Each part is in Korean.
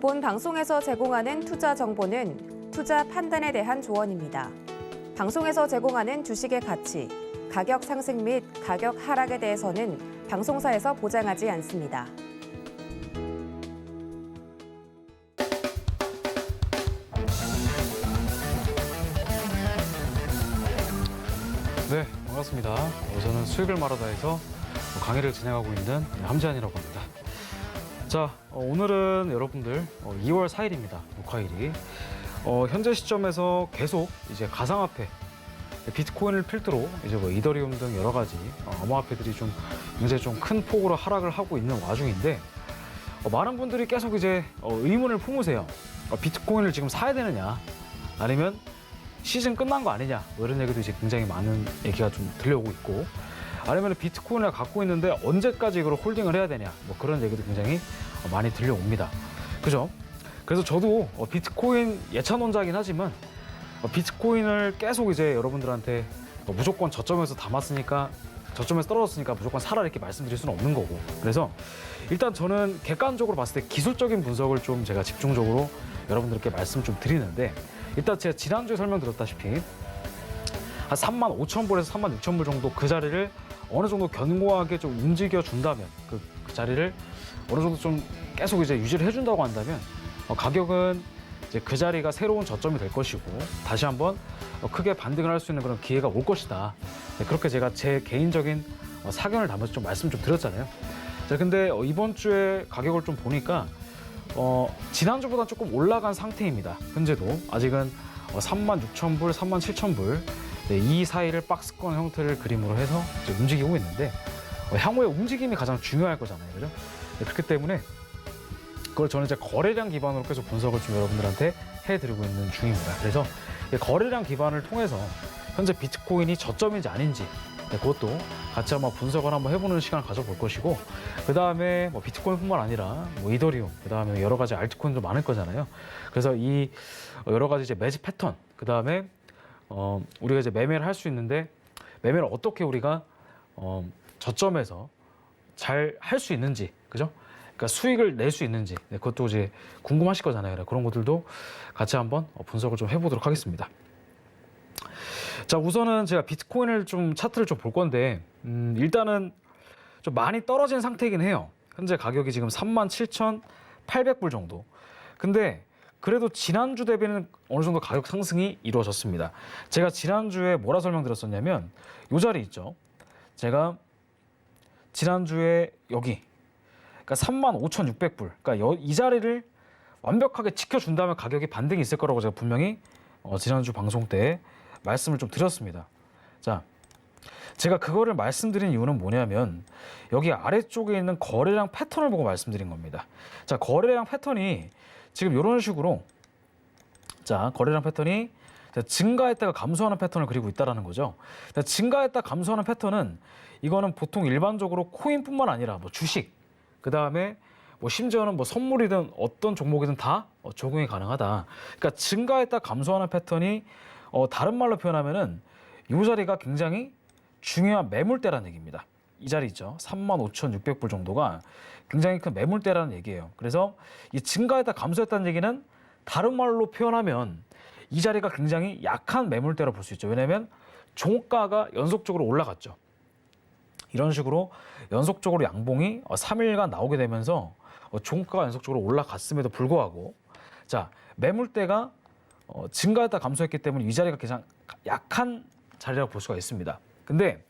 본 방송에서 제공하는 투자 정보는 투자 판단에 대한 조언입니다. 방송에서 제공하는 주식의 가치, 가격 상승 및 가격 하락에 대해서는 방송사에서 보장하지 않습니다. 네, 반갑습니다. 저는 수익을 말하다에서 강의를 진행하고 있는 함재환이라고 합니다. 자, 오늘은 여러분들 2월 4일입니다. 녹화일이. 현재 시점에서 계속 이제 가상화폐, 비트코인을 필두로 이제 뭐 이더리움 등 여러 가지 암호화폐들이 좀 굉장히 좀 큰 폭으로 하락을 하고 있는 와중인데 많은 분들이 계속 이제 의문을 품으세요. 비트코인을 지금 사야 되느냐, 아니면 시즌 끝난 거 아니냐, 뭐 이런 얘기도 이제 굉장히 많은 얘기가 좀 들려오고 있고, 아니면 비트코인을 갖고 있는데 언제까지 이걸 홀딩을 해야 되냐, 뭐 그런 얘기도 굉장히 많이 들려옵니다. 그죠? 그래서 저도 비트코인 예찬론자이긴 하지만 비트코인을 계속 이제 여러분들한테 무조건 저점에서 담았으니까, 저점에서 떨어졌으니까 무조건 사라 이렇게 말씀드릴 수는 없는 거고, 그래서 일단 저는 객관적으로 봤을 때 기술적인 분석을 좀 제가 집중적으로 여러분들께 말씀 좀 드리는데, 일단 제가 지난주에 설명드렸다시피 한 35,000불에서 36,000불 정도 그 자리를 어느 정도 견고하게 좀 움직여 준다면, 그 자리를 어느 정도 좀 계속 이제 유지를 해준다고 한다면 가격은 이제 그 자리가 새로운 저점이 될 것이고 다시 한번 크게 반등을 할 수 있는 그런 기회가 올 것이다. 네, 그렇게 제가 제 개인적인 사견을 담아서 좀 말씀 좀 드렸잖아요. 자, 근데 이번 주에 가격을 좀 보니까 지난주보다 조금 올라간 상태입니다. 현재도 아직은 36,000불, 37,000불 네, 이 사이를 박스권 형태를 그림으로 해서 이제 움직이고 있는데 향후의 움직임이 가장 중요할 거잖아요, 그죠? 네, 그렇기 때문에 그걸 저는 이제 거래량 기반으로 계속 분석을 좀 여러분들한테 해드리고 있는 중입니다. 그래서 거래량 기반을 통해서 현재 비트코인이 저점인지 아닌지 네, 그것도 같이 한번 분석을 한번 해보는 시간을 가져볼 것이고, 그 다음에 뭐 비트코인뿐만 아니라 뭐 이더리움, 그 다음에 여러 가지 알트코인도 많을 거잖아요. 그래서 이 여러 가지 이제 매집 패턴, 그 다음에 우리가 이제 매매를 할 수 있는데 매매를 어떻게 우리가 저점에서 잘 할 수 있는지, 그죠? 그러니까 수익을 낼 수 있는지 네, 그것도 이제 궁금하실 거잖아요. 그런 것들도 같이 한번 분석을 좀 해보도록 하겠습니다. 자, 우선은 제가 비트코인을 좀 차트를 좀 볼 건데 일단은 좀 많이 떨어진 상태이긴 해요. 현재 가격이 지금 37,800불 정도. 근데 그래도 지난주 대비는 어느 정도 가격 상승이 이루어졌습니다. 제가 지난주에 뭐라 설명드렸었냐면 이 자리 있죠. 제가 지난주에 여기 그러니까 35,600불, 그러니까 이 자리를 완벽하게 지켜준다면 가격이 반등이 있을 거라고 제가 분명히 지난주 방송 때 말씀을 좀 드렸습니다. 자, 제가 그거를 말씀드린 이유는 뭐냐면 여기 아래쪽에 있는 거래량 패턴을 보고 말씀드린 겁니다. 자, 거래량 패턴이 지금 이런 식으로, 자, 거래량 패턴이 증가했다가 감소하는 패턴을 그리고 있다는 거죠. 증가했다 감소하는 패턴은 이거는 보통 일반적으로 코인뿐만 아니라 뭐 주식, 그 다음에 뭐 심지어는 뭐 선물이든 어떤 종목이든 다 적용이 가능하다. 그러니까 증가했다 감소하는 패턴이 다른 말로 표현하면은 이 자리가 굉장히 중요한 매물대라는 얘기입니다. 이 자리 있죠. 35,600불 정도가 굉장히 큰 매물대라는 얘기예요. 그래서 이 증가했다 감소했다는 얘기는 다른 말로 표현하면 이 자리가 굉장히 약한 매물대로 볼 수 있죠. 왜냐하면 종가가 연속적으로 올라갔죠. 이런 식으로 연속적으로 양봉이 3일간 나오게 되면서 종가가 연속적으로 올라갔음에도 불구하고, 자, 매물대가 증가했다 감소했기 때문에 이 자리가 가장 약한 자리라고 볼 수가 있습니다. 근데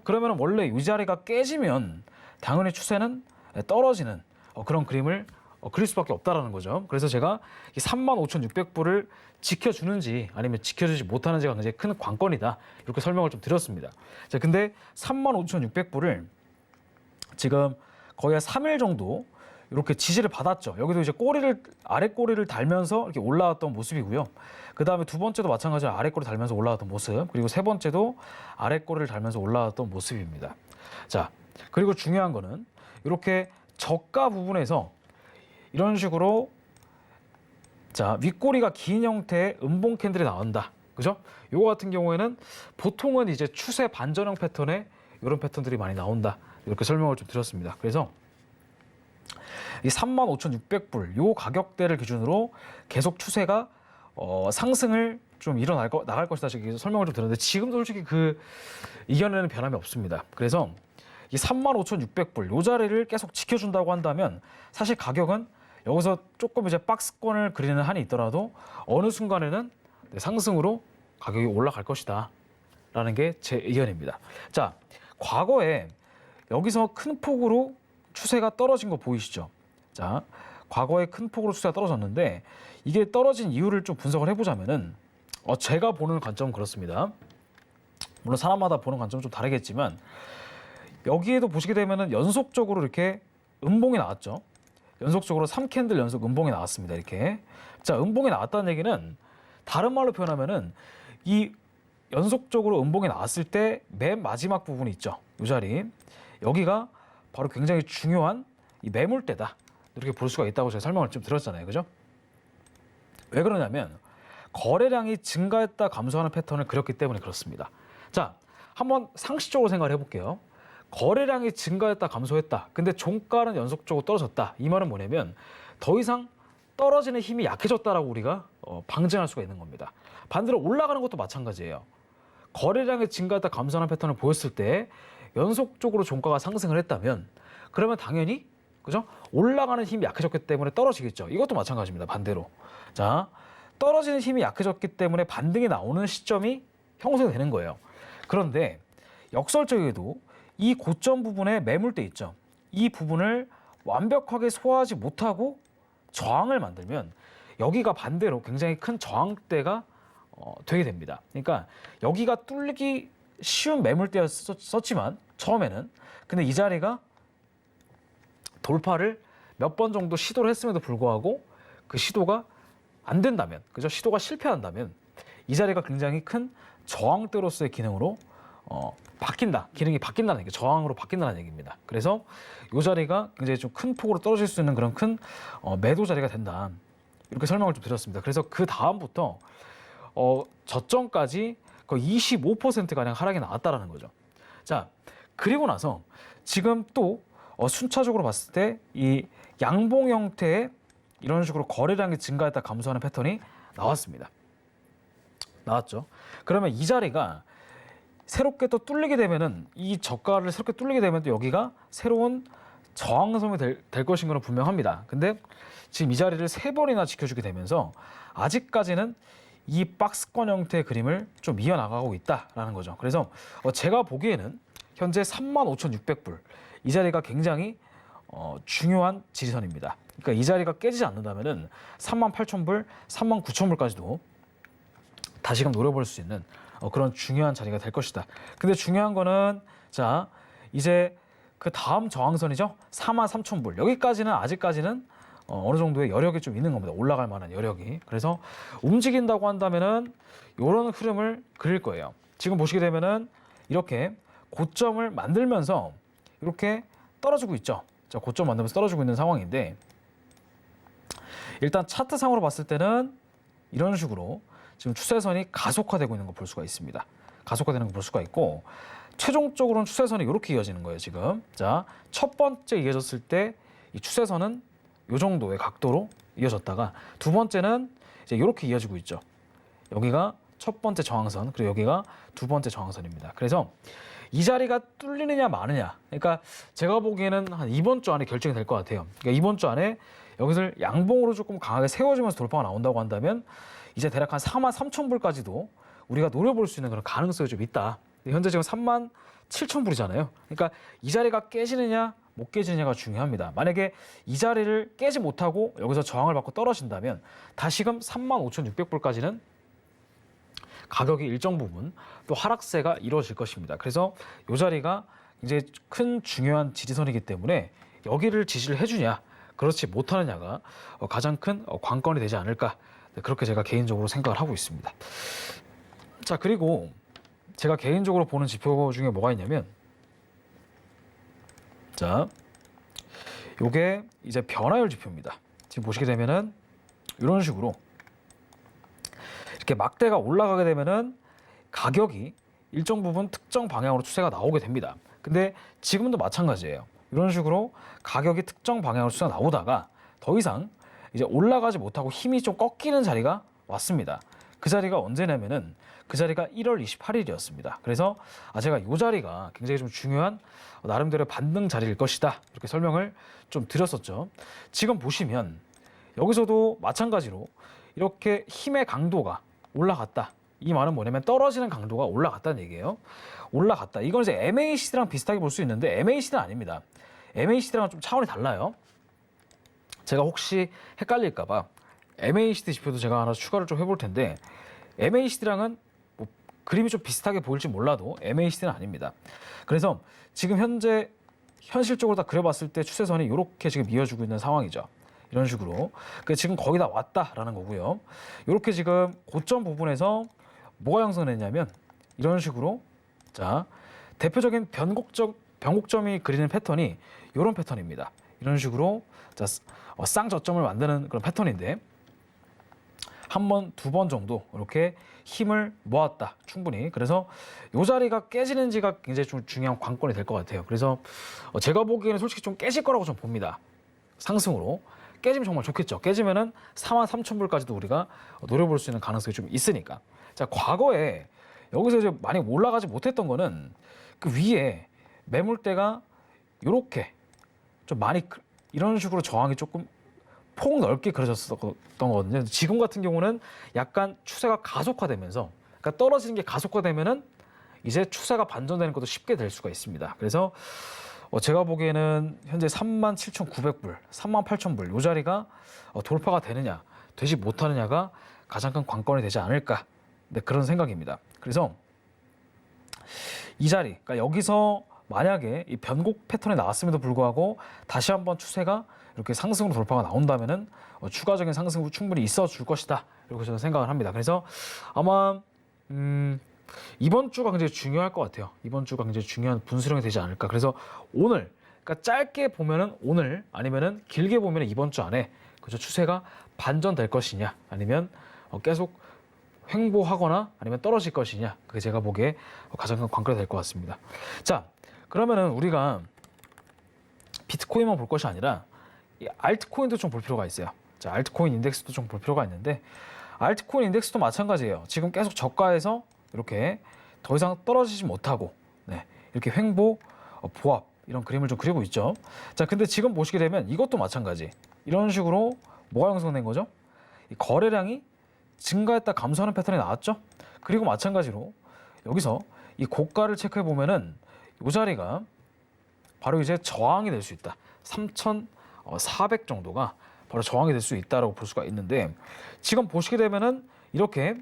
그러면 원래 이 자리가 깨지면 당연히 추세는 떨어지는 그런 그림을 그릴 수밖에 없다라는 거죠. 그래서 제가 이 35,600불을 지켜주는지 아니면 지켜주지 못하는지가 굉장히 큰 관건이다, 이렇게 설명을 좀 드렸습니다. 자, 근데 35,600불을 지금 거의 한 3일 정도 이렇게 지지를 받았죠. 여기도 이제 꼬리를, 아래 꼬리를 달면서 이렇게 올라왔던 모습이고요. 그 다음에 두 번째도 마찬가지로 아래 꼬리 달면서 올라왔던 모습, 그리고 세 번째도 아래 꼬리를 달면서 올라왔던 모습입니다. 자, 그리고 중요한 거는 이렇게 저가 부분에서 이런 식으로, 자, 윗꼬리가 긴 형태의 음봉 캔들이 나온다, 그죠? 요거 같은 경우에는 보통은 이제 추세 반전형 패턴의 이런 패턴들이 많이 나온다, 이렇게 설명을 좀 드렸습니다. 그래서 이 35,600불 요 가격대를 기준으로 계속 추세가 상승을 좀 나갈 것이다 이렇게 설명을 좀 드렸는데 지금도 솔직히 그 이견에는 변함이 없습니다. 그래서 이 35,600불 요 자리를 계속 지켜준다고 한다면 사실 가격은 여기서 조금 이제 박스권을 그리는 한이 있더라도 어느 순간에는 상승으로 가격이 올라갈 것이다 라는 게 제 의견입니다. 자, 과거에 여기서 큰 폭으로 추세가 떨어진 거 보이시죠? 자, 과거에 큰 폭으로 추세가 떨어졌는데 이게 떨어진 이유를 좀 분석을 해보자면은 제가 보는 관점은 그렇습니다. 물론 사람마다 보는 관점은 좀 다르겠지만 여기에도 보시게 되면은 연속적으로 이렇게 음봉이 나왔죠. 연속적으로 3캔들 연속 음봉이 나왔습니다. 이렇게. 자, 음봉이 나왔다는 얘기는 다른 말로 표현하면은 이 연속적으로 음봉이 나왔을 때 맨 마지막 부분이 있죠. 이 자리. 여기가 바로 굉장히 중요한 이 매물대다. 이렇게 볼 수가 있다고 제가 설명을 좀 드렸잖아요. 그죠? 왜 그러냐면 거래량이 증가했다 감소하는 패턴을 그렸기 때문에 그렇습니다. 자, 한번 상식적으로 생각을 해볼게요. 거래량이 증가했다 감소했다. 근데 종가는 연속적으로 떨어졌다. 이 말은 뭐냐면 더 이상 떨어지는 힘이 약해졌다라고 우리가 방증할 수가 있는 겁니다. 반대로 올라가는 것도 마찬가지예요. 거래량이 증가했다 감소하는 패턴을 보였을 때 연속적으로 종가가 상승을 했다면 그러면 당연히 그죠? 올라가는 힘이 약해졌기 때문에 떨어지겠죠. 이것도 마찬가지입니다. 반대로. 자, 떨어지는 힘이 약해졌기 때문에 반등이 나오는 시점이 형성이 되는 거예요. 그런데 역설적이게도 이 고점 부분에 매물대 있죠. 이 부분을 완벽하게 소화하지 못하고 저항을 만들면 여기가 반대로 굉장히 큰 저항대가 되게 됩니다. 그러니까 여기가 뚫리기 쉬운 매물대였었지만 처음에는 근데 이 자리가 돌파를 몇 번 정도 시도를 했음에도 불구하고 그 시도가 안 된다면, 그죠? 시도가 실패한다면 이 자리가 굉장히 큰 저항대로서의 기능으로 바뀐다. 기능이 바뀐다는 얘기, 저항으로 바뀐다는 얘기입니다. 그래서 이 자리가 굉장히 좀 큰 폭으로 떨어질 수 있는 그런 큰 매도 자리가 된다. 이렇게 설명을 좀 드렸습니다. 그래서 그 다음부터 저점까지 거의 25%가량 하락이 나왔다라는 거죠. 자, 그리고 나서 지금 또 순차적으로 봤을 때 이 양봉 형태의 이런 식으로 거래량이 증가했다 감소하는 패턴이 나왔습니다. 나왔죠. 그러면 이 자리가 새롭게 또 뚫리게 되면은 이 저가를 새롭게 뚫리게 되면 또 여기가 새로운 저항선이 될 것인 건 분명합니다. 근데 지금 이 자리를 3번이나 지켜주게 되면서 아직까지는 이 박스권 형태의 그림을 좀 이어나가고 있다라는 거죠. 그래서 제가 보기에는 현재 35,600불 이 자리가 굉장히 중요한 지지선입니다. 그러니까 이 자리가 깨지지 않는다면은 38,000불, 39,000불까지도 다시금 노려볼 수 있는 그런 중요한 자리가 될 것이다. 근데 중요한 거는 자 이제 그 다음 저항선이죠. 43,000불 여기까지는 아직까지는 어느 정도의 여력이 좀 있는 겁니다. 올라갈 만한 여력이. 그래서 움직인다고 한다면은 이런 흐름을 그릴 거예요. 지금 보시게 되면은 이렇게 고점을 만들면서 이렇게 떨어지고 있죠. 자, 고점 만들면서 떨어지고 있는 상황인데 일단 차트상으로 봤을 때는 이런 식으로 지금 추세선이 가속화되고 있는 거 볼 수가 있습니다. 가속화되는 거 볼 수가 있고 최종적으로는 추세선이 이렇게 이어지는 거예요. 지금 자, 첫 번째 이어졌을 때 이 추세선은 이 정도의 각도로 이어졌다가 두 번째는 이제 이렇게 이어지고 있죠. 여기가 첫 번째 저항선 그리고 여기가 두 번째 저항선입니다. 그래서 이 자리가 뚫리느냐 마느냐. 그러니까 제가 보기에는 한 이번 주 안에 결정이 될 것 같아요. 그러니까 이번 주 안에 여기서 양봉으로 조금 강하게 세워지면서 돌파가 나온다고 한다면 이제 대략 한 43,000불까지도 우리가 노려볼 수 있는 그런 가능성이 좀 있다. 현재 지금 37,000불이잖아요. 그러니까 이 자리가 깨지느냐 못 깨지느냐가 중요합니다. 만약에 이 자리를 깨지 못하고 여기서 저항을 받고 떨어진다면 다시금 35,600불까지는 가격이 일정 부분 또 하락세가 이루어질 것입니다. 그래서 이 자리가 굉장히 큰 중요한 지지선이기 때문에 여기를 지지를 해주냐 그렇지 못하느냐가 가장 큰 관건이 되지 않을까 그렇게 제가 개인적으로 생각을 하고 있습니다. 자, 그리고 제가 개인적으로 보는 지표 중에 뭐가 있냐면 자, 요게 이제 변화율 지표입니다. 지금 보시게 되면은 이런 식으로 이렇게 막대가 올라가게 되면은 가격이 일정 부분 특정 방향으로 추세가 나오게 됩니다. 근데 지금도 마찬가지예요. 이런 식으로 가격이 특정 방향으로 수가 나오다가 더 이상 이제 올라가지 못하고 힘이 좀 꺾이는 자리가 왔습니다. 그 자리가 언제냐면은 그 자리가 1월 28일이었습니다. 그래서 제가 이 자리가 굉장히 좀 중요한 나름대로의 반등 자리일 것이다. 이렇게 설명을 좀 드렸었죠. 지금 보시면 여기서도 마찬가지로 이렇게 힘의 강도가 올라갔다. 이 말은 뭐냐면 떨어지는 강도가 올라갔다는 얘기예요. 올라갔다. 이건 이제 MACD랑 비슷하게 볼 수 있는데 MACD는 아닙니다. MACD랑은 좀 차원이 달라요. 제가 혹시 헷갈릴까 봐 MACD 지표도 제가 하나 추가를 좀 해볼 텐데 MACD랑은 뭐 그림이 좀 비슷하게 보일지 몰라도 MACD는 아닙니다. 그래서 지금 현재 현실적으로 다 그려봤을 때 추세선이 이렇게 지금 이어지고 있는 상황이죠. 이런 식으로. 지금 거의 다 왔다라는 거고요. 이렇게 지금 고점 부분에서 뭐가 형성됐냐면 이런 식으로 자 대표적인 변곡점이 그리는 패턴이 이런 패턴입니다. 이런 식으로 자 쌍저점을 만드는 그런 패턴인데 한 번, 두 번 정도 이렇게 힘을 모았다. 충분히. 그래서 이 자리가 깨지는지가 굉장히 좀 중요한 관건이 될 것 같아요. 그래서 제가 보기에는 솔직히 좀 깨질 거라고 좀 봅니다. 상승으로. 깨지면 정말 좋겠죠. 깨지면은 43,000불까지도 우리가 노려볼 수 있는 가능성이 좀 있으니까. 자, 과거에 여기서 이제 많이 올라가지 못했던 거는 그 위에 매물대가 이렇게 좀 많이 이런 식으로 저항이 조금 폭 넓게 그려졌었던 거거든요. 지금 같은 경우는 약간 추세가 가속화되면서 그러니까 떨어지는 게 가속화되면은 이제 추세가 반전되는 것도 쉽게 될 수가 있습니다. 그래서 제가 보기에는 현재 37,900불, 38,000불 이 자리가 돌파가 되느냐, 되지 못하느냐가 가장 큰 관건이 되지 않을까. 네, 그런 생각입니다. 그래서 이 자리, 그러니까 여기서 만약에 이 변곡 패턴이 나왔음에도 불구하고 다시 한번 추세가 이렇게 상승으로 돌파가 나온다면은 추가적인 상승도 충분히 있어 줄 것이다. 이렇게 저는 생각을 합니다. 그래서 아마 이번 주가 굉장히 중요할 것 같아요. 이번 주가 굉장히 중요한 분수령이 되지 않을까. 그래서 오늘, 그러니까 짧게 보면은 오늘 아니면은 길게 보면은 이번 주 안에 그죠 추세가 반전될 것이냐, 아니면 계속 횡보하거나 아니면 떨어질 것이냐, 그게 제가 보기에 가장 큰 관건이 될 것 같습니다. 자, 그러면은 우리가 비트코인만 볼 것이 아니라 이 알트코인도 좀 볼 필요가 있어요. 자, 알트코인 인덱스도 좀 볼 필요가 있는데 알트코인 인덱스도 마찬가지예요. 지금 계속 저가에서 이렇게 더 이상 떨어지지 못하고 이렇게 횡보, 보합 이런 그림을 좀 그리고 있죠. 자, 근데 지금 보시게 되면 이것도 마찬가지. 이런 식으로 뭐가 형성된 거죠? 이 거래량이 증가했다 감소하는 패턴이 나왔죠. 그리고 마찬가지로 여기서 이 고가를 체크해 보면은 이 자리가 바로 이제 저항이 될 수 있다. 3,400 정도가 바로 저항이 될 수 있다라고 볼 수가 있는데 지금 보시게 되면은 이렇게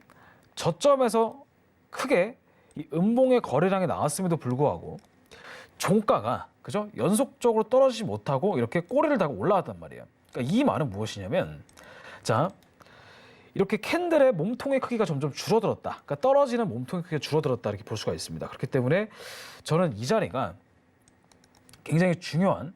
저점에서 크게 이 음봉의 거래량이 나왔음에도 불구하고 종가가 그죠 연속적으로 떨어지지 못하고 이렇게 꼬리를 달고 올라왔단 말이에요. 그러니까 이 말은 무엇이냐면 자 이렇게 캔들의 몸통의 크기가 점점 줄어들었다. 그러니까 떨어지는 몸통의 크기가 줄어들었다 이렇게 볼 수가 있습니다. 그렇기 때문에 저는 이 자리가 굉장히 중요한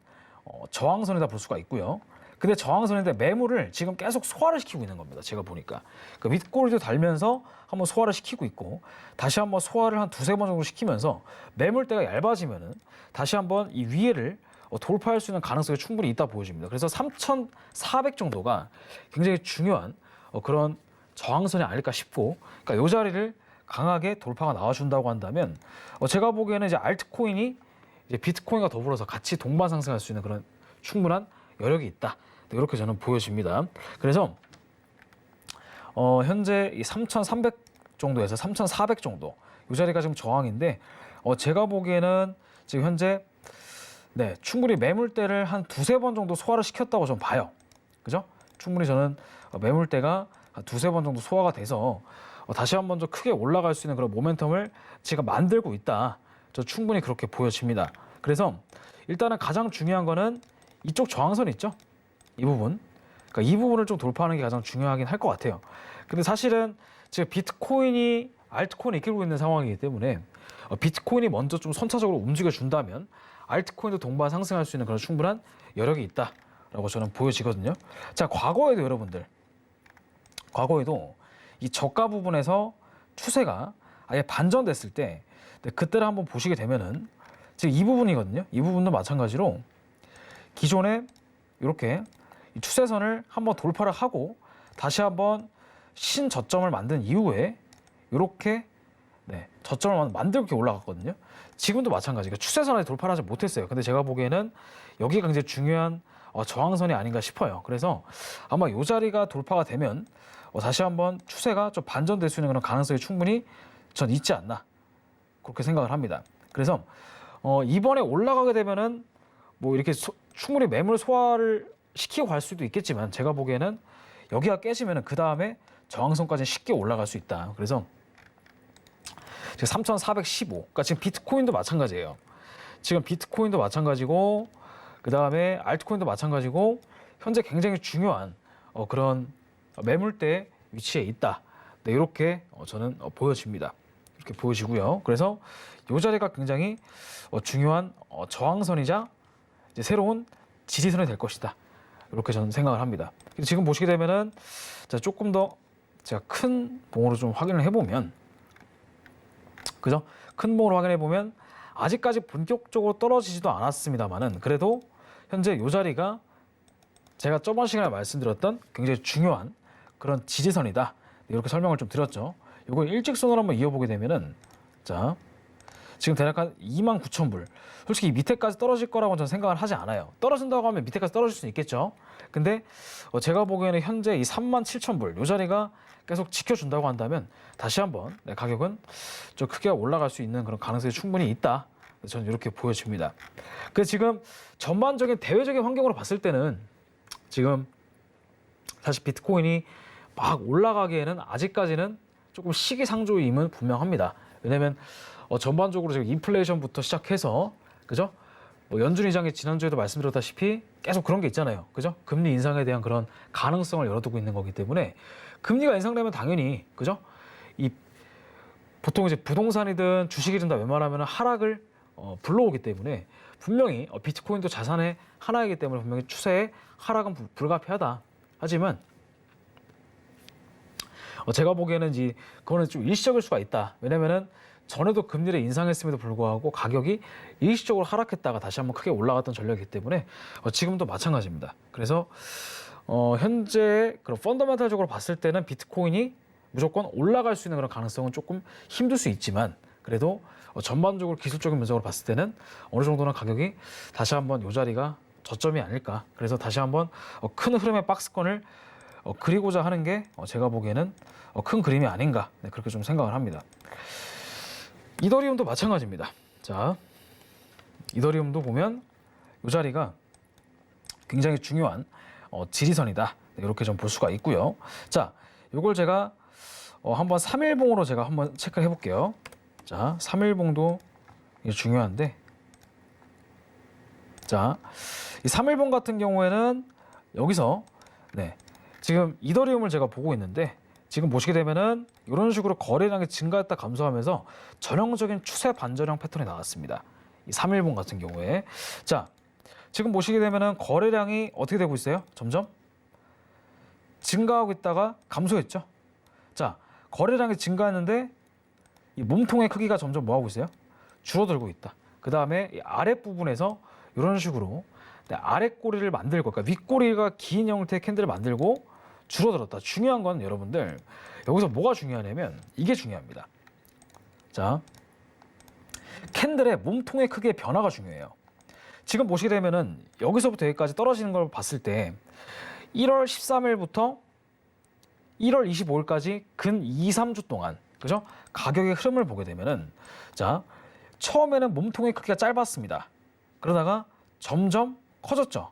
저항선이다 볼 수가 있고요. 근데 저항선인데 매물을 지금 계속 소화를 시키고 있는 겁니다. 제가 보니까. 그 윗꼬리도 달면서 한번 소화를 시키고 있고 다시 한번 소화를 한 두세 번 정도 시키면서 매물대가 얇아지면은 다시 한번 이 위에를 돌파할 수 있는 가능성이 충분히 있다 보여집니다. 그래서 3,400 정도가 굉장히 중요한 그런 저항선이 아닐까 싶고 그러니까 이 자리를 강하게 돌파가 나와준다고 한다면 제가 보기에는 이제 알트코인이 이제 비트코인과 더불어서 같이 동반 상승할 수 있는 그런 충분한 여력이 있다. 이렇게 저는 보여집니다. 그래서 현재 이 3,300 정도에서 3,400 정도 이 자리가 지금 저항인데 제가 보기에는 지금 현재 충분히 매물대를 한 두세 번 정도 소화를 시켰다고 저는 봐요. 그죠? 충분히 저는 매물대가 한 두세 번 정도 소화가 돼서 다시 한번 더 크게 올라갈 수 있는 그런 모멘텀을 제가 만들고 있다. 저 충분히 그렇게 보여집니다. 그래서 일단은 가장 중요한 거는 이쪽 저항선 있죠? 이 부분. 그러니까 이 부분을 좀 돌파하는 게 가장 중요하긴 할 것 같아요. 근데 사실은 지금 비트코인이 알트코인을 이끌고 있는 상황이기 때문에 비트코인이 먼저 좀 선차적으로 움직여 준다면 알트코인도 동반 상승할 수 있는 그런 충분한 여력이 있다라고 저는 보여지거든요. 자, 과거에도 여러분들, 과거에도 이 저가 부분에서 추세가 아예 반전됐을 때 그때를 한번 보시게 되면은 지금 이 부분이거든요. 이 부분도 마찬가지로 기존에 이렇게 이 추세선을 한번 돌파를 하고 다시 한번 신저점을 만든 이후에 이렇게 저점을 만들고 이렇게 올라갔거든요. 지금도 마찬가지가 추세선에 돌파를 하지 못했어요. 근데 제가 보기에는 여기가 굉장히 중요한 저항선이 아닌가 싶어요. 그래서 아마 이 자리가 돌파가 되면 다시 한번 추세가 좀 반전될 수 있는 그런 가능성이 충분히 전 있지 않나 그렇게 생각을 합니다. 그래서 이번에 올라가게 되면은 뭐 이렇게 충분히 매물 소화를 시키고 갈 수도 있겠지만 제가 보기에는 여기가 깨지면은 그 다음에 저항선까지 쉽게 올라갈 수 있다. 그래서 3,415. 그러니까 지금 비트코인도 마찬가지예요. 지금 비트코인도 마찬가지고 그 다음에 알트코인도 마찬가지고 현재 굉장히 중요한 그런 매물대 위치에 있다. 네, 이렇게 저는 보여집니다. 이렇게 보여지고요. 그래서 이 자리가 굉장히 중요한 저항선이자 이제 새로운 지지선이 될 것이다. 이렇게 저는 생각을 합니다. 지금 보시게 되면은 조금 더 제가 큰 봉으로 좀 확인을 해보면, 그죠? 큰 봉으로 확인해 보면 아직까지 본격적으로 떨어지지도 않았습니다만은 그래도 현재 이 자리가 제가 저번 시간에 말씀드렸던 굉장히 중요한 그런 지지선이다. 이렇게 설명을 좀 드렸죠. 이거 일직선으로 한번 이어보게 되면은 자 지금 대략 한 29,000불. 솔직히 이 밑에까지 떨어질 거라고 저는 생각을 하지 않아요. 떨어진다고 하면 밑에까지 떨어질 수는 있겠죠. 근데 제가 보기에는 현재 이 37,000불 이 자리가 계속 지켜준다고 한다면 다시 한번 가격은 좀 크게 올라갈 수 있는 그런 가능성이 충분히 있다. 저는 이렇게 보여집니다. 그래서 지금 전반적인 대외적인 환경으로 봤을 때는 지금 사실 비트코인이 막 올라가기에는 아직까지는 조금 시기상조임은 분명합니다. 왜냐하면 전반적으로 지금 인플레이션부터 시작해서 그죠? 뭐 연준 의장이 지난주에도 말씀드렸다시피 계속 그런 게 있잖아요. 그죠? 금리 인상에 대한 그런 가능성을 열어두고 있는 거기 때문에 금리가 인상되면 당연히 그죠? 이 보통 이제 부동산이든 주식이든 다 웬만하면 하락을 불러오기 때문에 분명히 비트코인도 자산의 하나이기 때문에 분명히 추세의 하락은 불가피하다. 하지만 제가 보기에는 그거는 좀 일시적일 수가 있다. 왜냐면은 전에도 금리를 인상했음에도 불구하고 가격이 일시적으로 하락했다가 다시 한번 크게 올라갔던 전략이기 때문에 지금도 마찬가지입니다. 그래서 현재 그런 펀더멘탈적으로 봤을 때는 비트코인이 무조건 올라갈 수 있는 그런 가능성은 조금 힘들 수 있지만 그래도 전반적으로 기술적인 분석으로 봤을 때는 어느 정도는 가격이 다시 한번 이 자리가 저점이 아닐까. 그래서 다시 한번 큰 흐름의 박스권을 그리고자 하는 게 제가 보기에는 큰 그림이 아닌가. 네, 그렇게 좀 생각을 합니다. 이더리움도 마찬가지입니다. 자, 이더리움도 보면 이 자리가 굉장히 중요한 지지선이다. 네, 이렇게 좀 볼 수가 있고요. 자, 이걸 제가 한번 3일봉으로 제가 한번 체크를 해볼게요. 자, 3일봉도 중요한데, 자, 이 3일봉 같은 경우에는 여기서 지금 이더리움을 제가 보고 있는데 지금 보시게 되면은 이런 식으로 거래량이 증가했다 감소하면서 전형적인 추세 반전형 패턴이 나왔습니다. 이 3일봉 같은 경우에 자 지금 보시게 되면은 거래량이 어떻게 되고 있어요? 점점 증가하고 있다가 감소했죠. 자 거래량이 증가했는데 이 몸통의 크기가 점점 뭐 하고 있어요? 줄어들고 있다. 그 다음에 이 아랫부분에서 이런 식으로 아랫꼬리를 만들고 그러니까 윗꼬리가 긴 형태의 캔들을 만들고 줄어들었다. 중요한 건 여러분들 여기서 뭐가 중요하냐면 이게 중요합니다. 자, 캔들의 몸통의 크기의 변화가 중요해요. 지금 보시게 되면은 여기서부터 여기까지 떨어지는 걸 봤을 때 1월 13일부터 1월 25일까지 근 2, 3주 동안 그죠? 가격의 흐름을 보게 되면은 자, 처음에는 몸통의 크기가 짧았습니다. 그러다가 점점 커졌죠.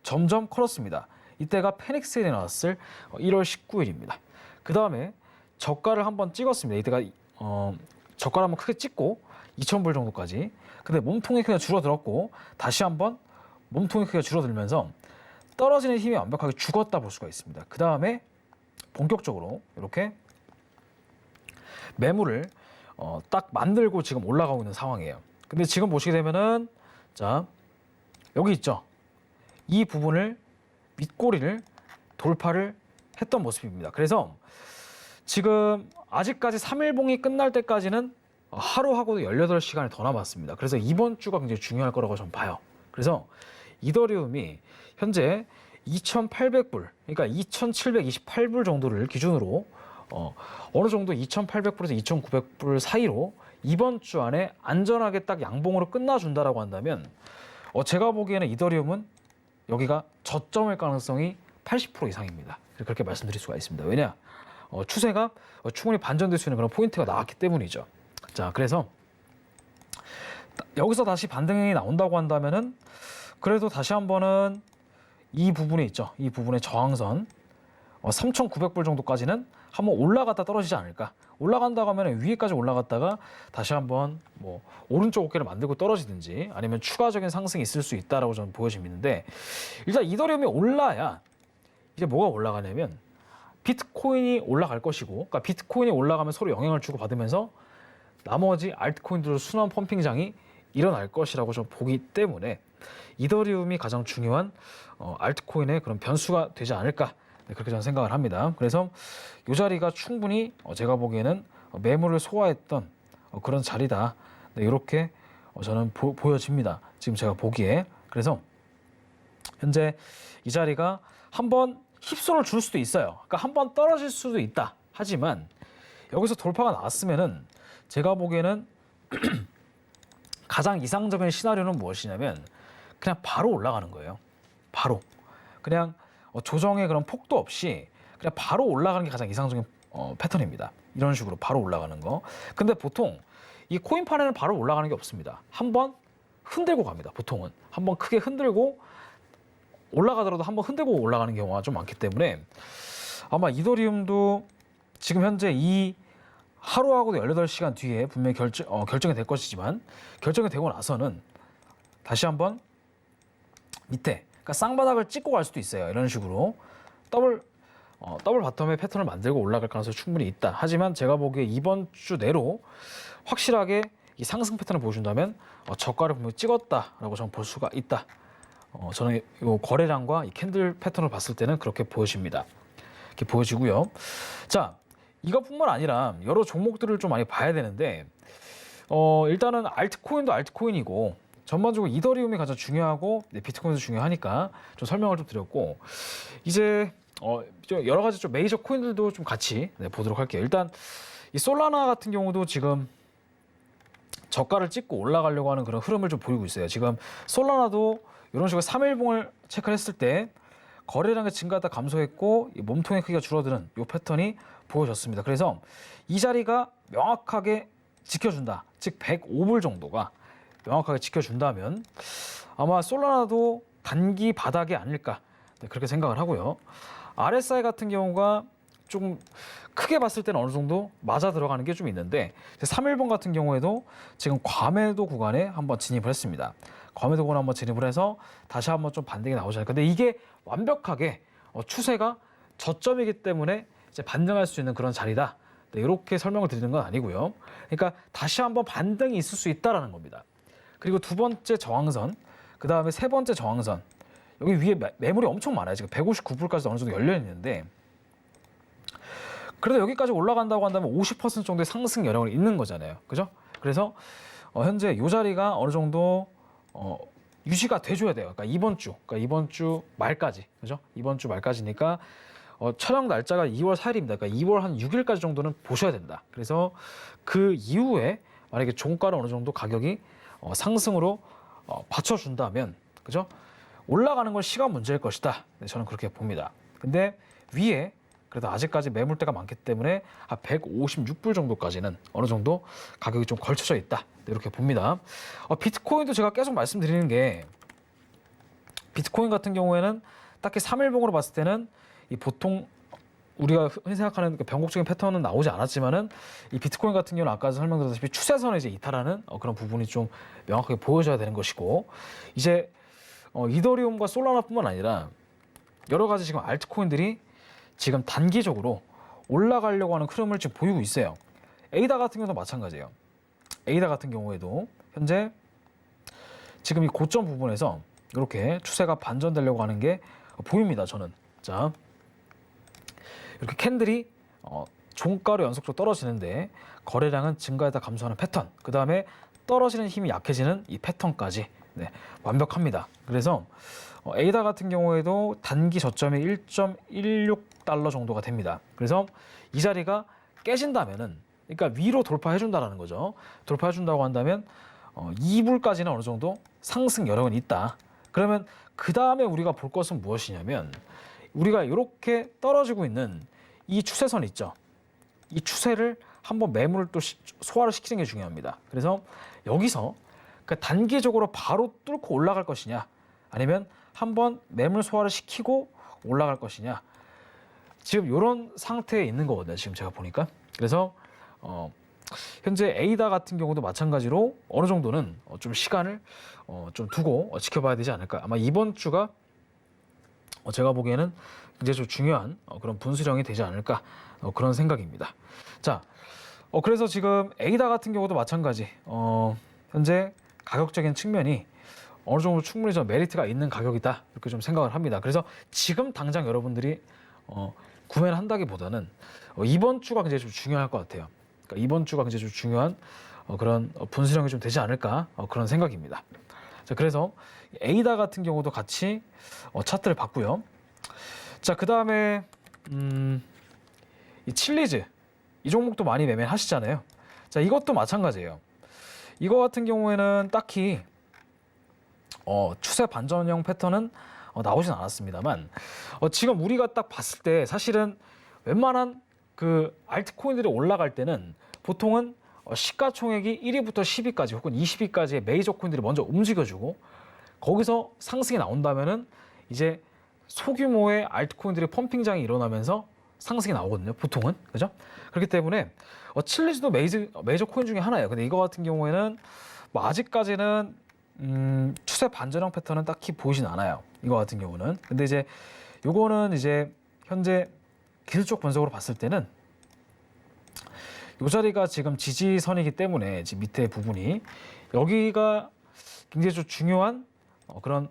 점점 커졌습니다. 이때가 패닉 세일이 나왔을 1월 19일입니다. 그 다음에 저가를 한번 찍었습니다. 이때가 저가를 한번 크게 찍고 2,000불 정도까지. 근데 몸통의 크기가 줄어들었고 다시 한번 몸통의 크기가 줄어들면서 떨어지는 힘이 완벽하게 죽었다 볼 수가 있습니다. 그 다음에 본격적으로 이렇게 매물을 딱 만들고 지금 올라가고 있는 상황이에요. 근데 지금 보시게 되면은 자 여기 있죠. 이 부분을 윗꼬리를 돌파를 했던 모습입니다. 그래서 지금 아직까지 3일봉이 끝날 때까지는 하루하고도 18시간이 더 남았습니다. 그래서 이번 주가 굉장히 중요할 거라고 저는 봐요. 그래서 이더리움이 현재 2,800불, 그러니까 2,728불 정도를 기준으로 어느 정도 2,800불에서 2,900불 사이로 이번 주 안에 안전하게 딱 양봉으로 끝나준다라고 한다면 제가 보기에는 이더리움은 여기가 저점일 가능성이 80% 이상입니다. 그렇게 말씀드릴 수가 있습니다. 왜냐? 추세가 충분히 반전될 수 있는 그런 포인트가 나왔기 때문이죠. 자, 그래서 여기서 다시 반등이 나온다고 한다면은 그래도 다시 한번은 이 부분에 있죠. 이 부분의 저항선 3,900불 정도까지는 한번 올라갔다 떨어지지 않을까. 올라간다고 하면 위에까지 올라갔다가 다시 한번 뭐 오른쪽 어깨를 만들고 떨어지든지 아니면 추가적인 상승이 있을 수 있다라고 저는 보여지는데, 일단 이더리움이 올라야 이제 뭐가 올라가냐면 비트코인이 올라갈 것이고, 그러니까 비트코인이 올라가면 서로 영향을 주고 받으면서 나머지 알트코인들 순환 펌핑장이 일어날 것이라고 좀 보기 때문에 이더리움이 가장 중요한 알트코인의 그런 변수가 되지 않을까, 네, 그렇게 저는 생각을 합니다. 그래서 이 자리가 충분히 제가 보기에는 매물을 소화했던 그런 자리다, 네, 이렇게 저는 보여집니다. 지금 제가 보기에. 그래서 현재 이 자리가 한번 힙소를 줄 수도 있어요. 그러니까 한번 떨어질 수도 있다. 하지만 여기서 돌파가 나왔으면은 제가 보기에는 가장 이상적인 시나리오는 무엇이냐면 그냥 바로 올라가는 거예요. 바로. 그냥 조정의 그런 폭도 없이 그냥 바로 올라가는 게 가장 이상적인 패턴입니다. 이런 식으로 바로 올라가는 거. 근데 보통 이 코인판에는 바로 올라가는 게 없습니다. 한번 흔들고 갑니다. 보통은. 한번 크게 흔들고 올라가더라도 한번 흔들고 올라가는 경우가 좀 많기 때문에 아마 이더리움도 지금 현재 이 하루하고도 18시간 뒤에 분명히 결정이 될 것이지만 결정이 되고 나서는 다시 한번 밑에, 그러니까 쌍바닥을 찍고 갈 수도 있어요. 이런 식으로 더블 바텀의 패턴을 만들고 올라갈 가능성이 충분히 있다. 하지만 제가 보기에 이번 주 내로 확실하게 이 상승 패턴을 보여준다면 저가를 분명히 찍었다라고 저는 볼 수가 있다. 저는 이 거래량과 이 캔들 패턴을 봤을 때는 그렇게 보여집니다. 이렇게 보여지고요. 자, 이것뿐만 아니라 여러 종목들을 좀 많이 봐야 되는데 일단은 알트코인도 알트코인이고 전반적으로 이더리움이 가장 중요하고 비트코인도 중요하니까 좀 설명을 좀 드렸고, 이제 좀 여러 가지 좀 메이저 코인들도 좀 같이 보도록 할게요. 일단 이 솔라나 같은 경우도 지금 저가를 찍고 올라가려고 하는 그런 흐름을 좀 보이고 있어요. 지금 솔라나도 이런 식으로 3일봉을 체크를 했을 때 거래량이 증가하다 감소했고 이 몸통의 크기가 줄어드는 이 패턴이 보여졌습니다. 그래서 이 자리가 명확하게 지켜준다. 즉 105불 정도가 명확하게 지켜준다면 아마 솔라나도 단기 바닥이 아닐까, 네, 그렇게 생각을 하고요. RSI 같은 경우가 좀 크게 봤을 때는 어느 정도 맞아 들어가는 게 좀 있는데 3일봉 같은 경우에도 지금 과매도 구간에 한번 진입을 했습니다. 과매도 구간에 한번 진입을 해서 다시 한번 좀 반등이 나오지 않을까. 근데 이게 완벽하게 추세가 저점이기 때문에 이제 반등할 수 있는 그런 자리다. 네, 이렇게 설명을 드리는 건 아니고요. 그러니까 다시 한번 반등이 있을 수 있다라는 겁니다. 그리고 두 번째 저항선, 그 다음에 세 번째 저항선, 여기 위에 매물이 엄청 많아요. 지금 159불까지 어느 정도 열려 있는데 그래도 여기까지 올라간다고 한다면 50% 정도의 상승 여력이 있는 거잖아요. 그죠? 그래서 현재 이 자리가 어느 정도 유지가 돼줘야 돼요. 그러니까 이번 주 말까지, 그죠? 이번 주 말까지니까 촬영 날짜가 2월 4일입니다. 그러니까 2월 한 6일까지 정도는 보셔야 된다. 그래서 그 이후에 만약에 종가를 어느 정도 가격이 상승으로 받쳐준다면, 그죠? 올라가는 건 시간 문제일 것이다. 네, 저는 그렇게 봅니다. 근데 위에 그래도 아직까지 매물대가 많기 때문에 한 156불 정도까지는 어느 정도 가격이 좀 걸쳐져 있다. 네, 이렇게 봅니다. 비트코인도 제가 계속 말씀드리는 게 비트코인 같은 경우에는 딱히 3일봉으로 봤을 때는 이 보통 우리가 흔히 생각하는 그 변곡적인 패턴은 나오지 않았지만은 이 비트코인 같은 경우는 아까 설명드렸다시피 추세선을 이제 이탈하는 그런 부분이 좀 명확하게 보여져야 되는 것이고, 이제 이더리움과 솔라나뿐만 아니라 여러 가지 지금 알트코인들이 지금 단기적으로 올라가려고 하는 흐름을 지금 보이고 있어요. 에이다 같은 경우도 마찬가지예요. 에이다 같은 경우에도 현재 지금 이 고점 부분에서 이렇게 추세가 반전되려고 하는 게 보입니다. 저는. 자, 이렇게 캔들이 종가로 연속적으로 떨어지는데 거래량은 증가했다 감소하는 패턴, 그 다음에 떨어지는 힘이 약해지는 이 패턴까지 네, 완벽합니다. 그래서 에이다 같은 경우에도 단기 저점이 1.16달러 정도가 됩니다. 그래서 이 자리가 깨진다면은, 그러니까 위로 돌파해 준다라는 거죠. 돌파해 준다고 한다면 2불까지는 어느 정도 상승 여력은 있다. 그러면 그 다음에 우리가 볼 것은 무엇이냐면, 우리가 이렇게 떨어지고 있는 이 추세선 있죠. 이 추세를 한번 매물을 또 소화를 시키는 게 중요합니다. 그래서 여기서 그 단기적으로 바로 뚫고 올라갈 것이냐, 아니면 한번 매물 소화를 시키고 올라갈 것이냐, 지금 이런 상태에 있는 거거든요. 지금 제가 보니까. 그래서 현재 에이다 같은 경우도 마찬가지로 어느 정도는 좀 시간을 좀 두고 지켜봐야 되지 않을까. 아마 이번 주가 제가 보기에는 굉장히 좀 중요한 그런 분수령이 되지 않을까, 그런 생각입니다. 자, 그래서 지금 에이다 같은 경우도 마찬가지. 현재 가격적인 측면이 어느 정도 충분히 좀 메리트가 있는 가격이다, 이렇게 좀 생각을 합니다. 그래서 지금 당장 여러분들이 구매를 한다기보다는 이번 주가 굉장히 좀 중요할 것 같아요. 그러니까 이번 주가 굉장히 좀 중요한 그런 분수령이 좀 되지 않을까, 그런 생각입니다. 자, 그래서 에이다 같은 경우도 같이 차트를 봤고요. 자, 그 다음에 이 칠리즈, 이 종목도 많이 매매하시잖아요. 자, 이것도 마찬가지예요. 이거 같은 경우에는 딱히 추세 반전형 패턴은 나오진 않았습니다만, 지금 우리가 딱 봤을 때 사실은 웬만한 그 알트코인들이 올라갈 때는 보통은 시가총액이 1위부터 10위까지 혹은 20위까지의 메이저 코인들이 먼저 움직여주고, 거기서 상승이 나온다면은 이제 소규모의 알트코인들의 펌핑장이 일어나면서 상승이 나오거든요. 보통은. 그죠? 그렇기 때문에 칠리즈도 메이저 코인 중에 하나예요. 근데 이거 같은 경우에는 뭐 아직까지는 추세 반전형 패턴은 딱히 보이진 않아요. 이거 같은 경우는. 근데 이제 요거는 이제 현재 기술적 분석으로 봤을 때는 이 자리가 지금 지지선이기 때문에 지금 밑에 부분이 여기가 굉장히 좀 중요한 그런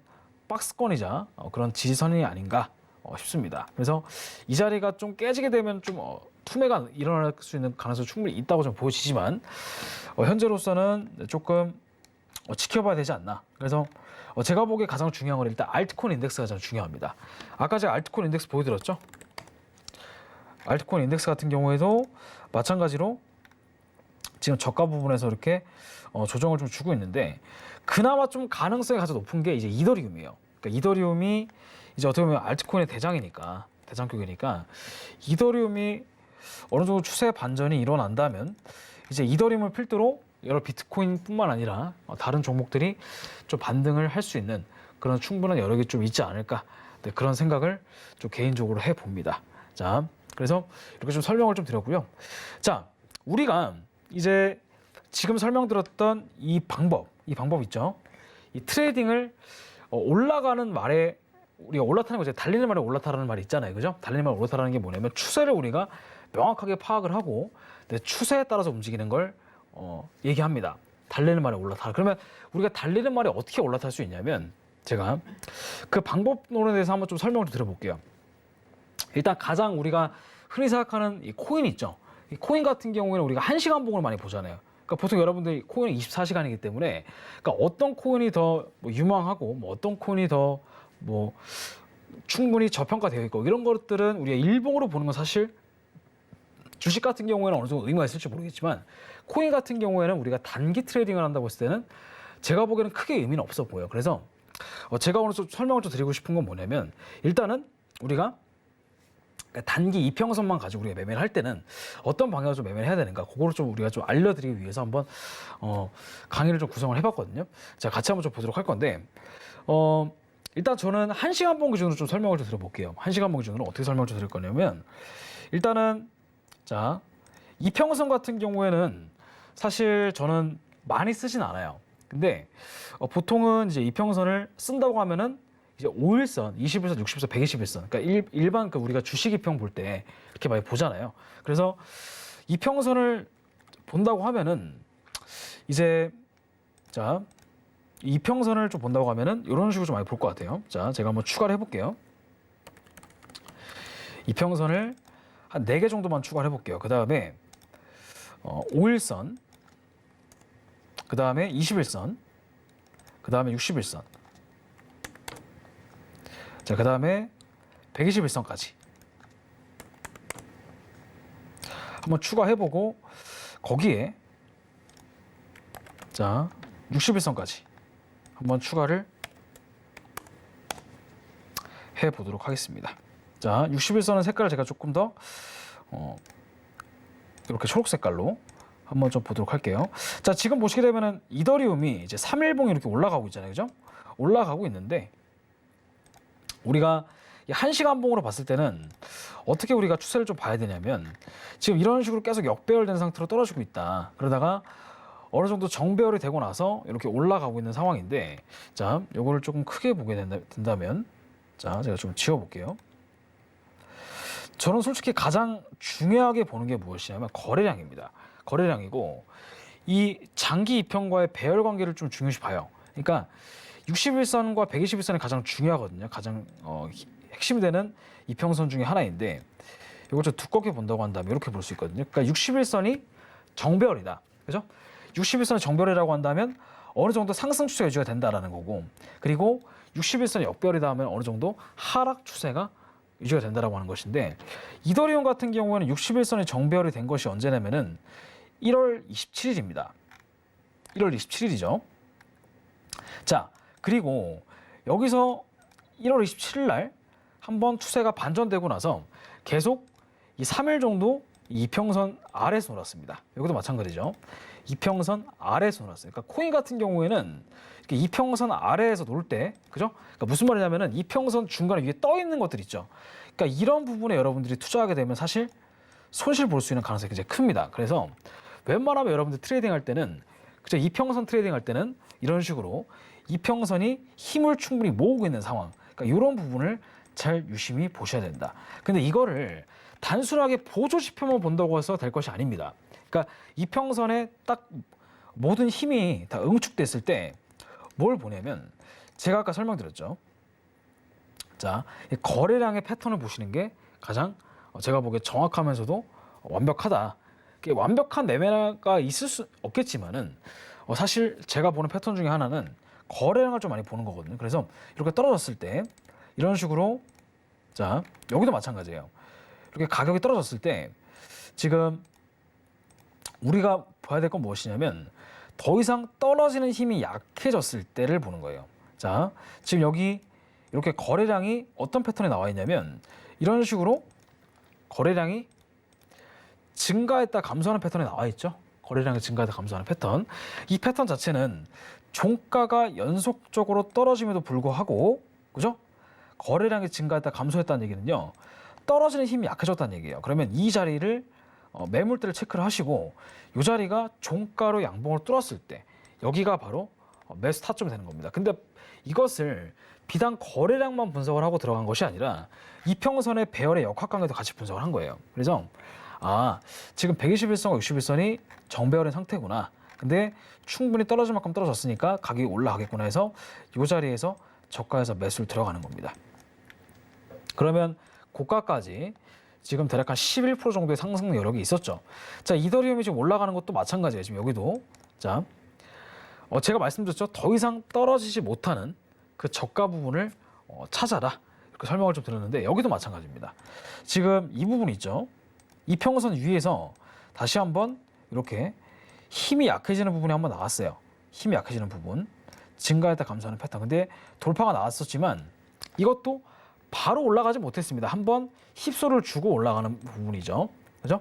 박스권이자 그런 지지선이 아닌가 싶습니다. 그래서 이 자리가 좀 깨지게 되면 좀 투매가 일어날 수 있는 가능성이 충분히 있다고 좀 보여지지만, 현재로서는 조금 지켜봐야 되지 않나. 그래서 제가 보기에 가장 중요한 건 일단 알트코인 인덱스가 가장 중요합니다. 아까 제가 알트코인 인덱스 보여드렸죠? 알트코인 인덱스 같은 경우에도 마찬가지로 지금 저가 부분에서 이렇게 조정을 좀 주고 있는데, 그나마 좀 가능성이 가장 높은 게 이제 이더리움이에요. 그러니까 이더리움이 이제 어떻게 보면 알트코인의 대장이니까, 대장격이니까 이더리움이 어느 정도 추세 반전이 일어난다면 이제 이더리움을 필두로 여러 비트코인뿐만 아니라 다른 종목들이 좀 반등을 할 수 있는 그런 충분한 여력이 좀 있지 않을까, 네, 그런 생각을 좀 개인적으로 해봅니다. 자, 그래서 이렇게 좀 설명을 좀 드렸고요. 자, 우리가 이제 지금 설명드렸던 이 방법 있죠? 이 트레이딩을 올라가는 말에 우리가 올라타는 거죠. 달리는 말에 올라타라는 말이 있잖아요. 그죠? 달리는 말에 올라타라는 게 뭐냐면 추세를 우리가 명확하게 파악을 하고 추세에 따라서 움직이는 걸 얘기합니다. 달리는 말에 올라타라. 그러면 우리가 달리는 말에 어떻게 올라탈 수 있냐면, 제가 그 방법론에 대해서 한번 좀 설명을 드려볼게요. 일단 가장 우리가 흔히 생각하는 이 코인 있죠. 이 코인 같은 경우에는 우리가 1시간 봉을 많이 보잖아요. 그러니까 보통 여러분들이 코인은 24시간이기 때문에, 그러니까 어떤 코인이 더 뭐 유망하고 뭐 어떤 코인이 더 뭐 충분히 저평가되어 있고, 이런 것들은 우리가 일봉으로 보는 건 사실 주식 같은 경우에는 어느 정도 의미가 있을지 모르겠지만, 코인 같은 경우에는 우리가 단기 트레이딩을 한다고 했을 때는 제가 보기에는 크게 의미는 없어 보여요. 그래서 제가 오늘 좀 설명을 좀 드리고 싶은 건 뭐냐면, 일단은 우리가 단기 이평선만 가지고 우리가 매매를 할 때는 어떤 방향으로 좀 매매를 해야 되는가, 그거를 좀 우리가 좀 알려드리기 위해서 한번 강의를 좀 구성을 해봤거든요. 자, 같이 한번 좀 보도록 할 건데, 일단 저는 1시간 봉 기준으로 좀 설명을 좀 드려볼게요. 1시간 봉 기준으로 어떻게 설명을 좀 드릴 거냐면, 일단은 자, 이평선 같은 경우에는 사실 저는 많이 쓰진 않아요. 근데 보통은 이제 이평선을 쓴다고 하면은 이제 5일선, 20일선, 60일선, 120일선. 그러니까 일반 그 우리가 주식 이평 볼 때 이렇게 많이 보잖아요. 그래서 이평선을 본다고 하면은 이제 자, 이평선을 좀 본다고 하면은 이런 식으로 좀 많이 볼 것 같아요. 자, 제가 한번 추가를 해볼게요. 이평선을 한 4개 정도만 추가를 해볼게요. 그 다음에 5일선, 그 다음에 20일선, 그 다음에 61선. 자, 그 다음에 121선까지. 한번 추가해보고 거기에 자 61선까지 한번 추가를 해보도록 하겠습니다. 자 61선은 색깔을 제가 조금 더 이렇게 초록 색깔로 한번 좀 보도록 할게요. 자 지금 보시게 되면은 이더리움이 이제 3일봉이 이렇게 올라가고 있잖아요, 그죠? 올라가고 있는데 우리가 이 1시간봉으로 봤을 때는 어떻게 우리가 추세를 좀 봐야 되냐면 지금 이런 식으로 계속 역배열된 상태로 떨어지고 있다. 그러다가 어느 정도 정배열이 되고 나서 이렇게 올라가고 있는 상황인데 자, 요거를 조금 크게 보게 된다면 자, 제가 좀 지워볼게요. 저는 솔직히 가장 중요하게 보는 게 무엇이냐면 거래량입니다. 거래량이고 이 장기 이평과의 배열 관계를 좀 중요시 봐요. 그러니까 61선과 121선이 가장 중요하거든요. 가장 핵심이 되는 이평선 중에 하나인데 이걸 좀 두껍게 본다고 한다면 이렇게 볼 수 있거든요. 그러니까 61선이 정배열이다. 그죠? 61선이 정배열이라고 한다면 어느 정도 상승 추세가 유지가 된다라는 거고 그리고 61선이 역배열이다 하면 어느 정도 하락 추세가 유지가 된다라고 하는 것인데 이더리움 같은 경우에는 61선이 정배열이 된 것이 언제냐면은 1월 27일입니다. 1월 27일이죠. 자, 그리고 여기서 1월 27일 날 한번 추세가 반전되고 나서 계속 이 3일 정도 이평선 아래에서 놀았습니다. 여기도 마찬가지죠. 이평선 아래에서 놀았어요. 그러니까 코인 같은 경우에는 이렇게 이평선 아래에서 놀 때, 그죠? 그러니까 무슨 말이냐면은 이평선 중간에 위에 떠 있는 것들 있죠. 그러니까 이런 부분에 여러분들이 투자하게 되면 사실 손실 볼 수 있는 가능성이 굉장히 큽니다. 그래서 웬만하면 여러분들 트레이딩 할 때는 그죠? 이평선 트레이딩 할 때는 이런 식으로 이평선이 힘을 충분히 모으고 있는 상황. 그러니까 이런 부분을 잘 유심히 보셔야 된다. 근데 이거를 단순하게 보조지표만 본다고 해서 될 것이 아닙니다. 그러니까 이평선에 딱 모든 힘이 다 응축됐을 때 뭘 보냐면 제가 아까 설명드렸죠. 자, 이 거래량의 패턴을 보시는 게 가장 제가 보기에 정확하면서도 완벽하다. 완벽한 매매가 있을 수 없겠지만은 사실 제가 보는 패턴 중에 하나는 거래량을 좀 많이 보는 거거든요. 그래서 이렇게 떨어졌을 때 이런 식으로 자 여기도 마찬가지예요. 이렇게 가격이 떨어졌을 때 지금 우리가 봐야 될 건 무엇이냐면 더 이상 떨어지는 힘이 약해졌을 때를 보는 거예요. 자 지금 여기 이렇게 거래량이 어떤 패턴이 나와 있냐면 이런 식으로 거래량이 증가했다 감소하는 패턴이 나와 있죠. 거래량이 증가했다 감소하는 패턴. 이 패턴 자체는 종가가 연속적으로 떨어짐에도 불구하고 그죠? 거래량이 증가했다 감소했다는 얘기는요. 떨어지는 힘이 약해졌다는 얘기예요. 그러면 이 자리를 매물대를 체크를 하시고 이 자리가 종가로 양봉을 뚫었을 때 여기가 바로 매수 타점이 되는 겁니다. 근데 이것을 비단 거래량만 분석을 하고 들어간 것이 아니라 이평선의 배열의 역학관계도 같이 분석을 한 거예요. 그래서 지금 121선과 61선이 정배열인 상태구나. 근데 충분히 떨어질 만큼 떨어졌으니까 가격이 올라가겠구나 해서 이 자리에서 저가에서 매수를 들어가는 겁니다. 그러면 고가까지 지금 대략 한 11% 정도의 상승 여력이 있었죠. 자, 이더리움이 지금 올라가는 것도 마찬가지예요. 지금 여기도. 자, 제가 말씀드렸죠. 더 이상 떨어지지 못하는 그 저가 부분을 찾아라. 이렇게 설명을 좀 드렸는데 여기도 마찬가지입니다. 지금 이 부분 있죠. 이평선 위에서 다시 한번 이렇게 힘이 약해지는 부분이 한번 나왔어요. 힘이 약해지는 부분. 증가했다 감소하는 패턴. 근데 돌파가 나왔었지만 이것도 바로 올라가지 못했습니다. 한번 힙소를 주고 올라가는 부분이죠. 그죠?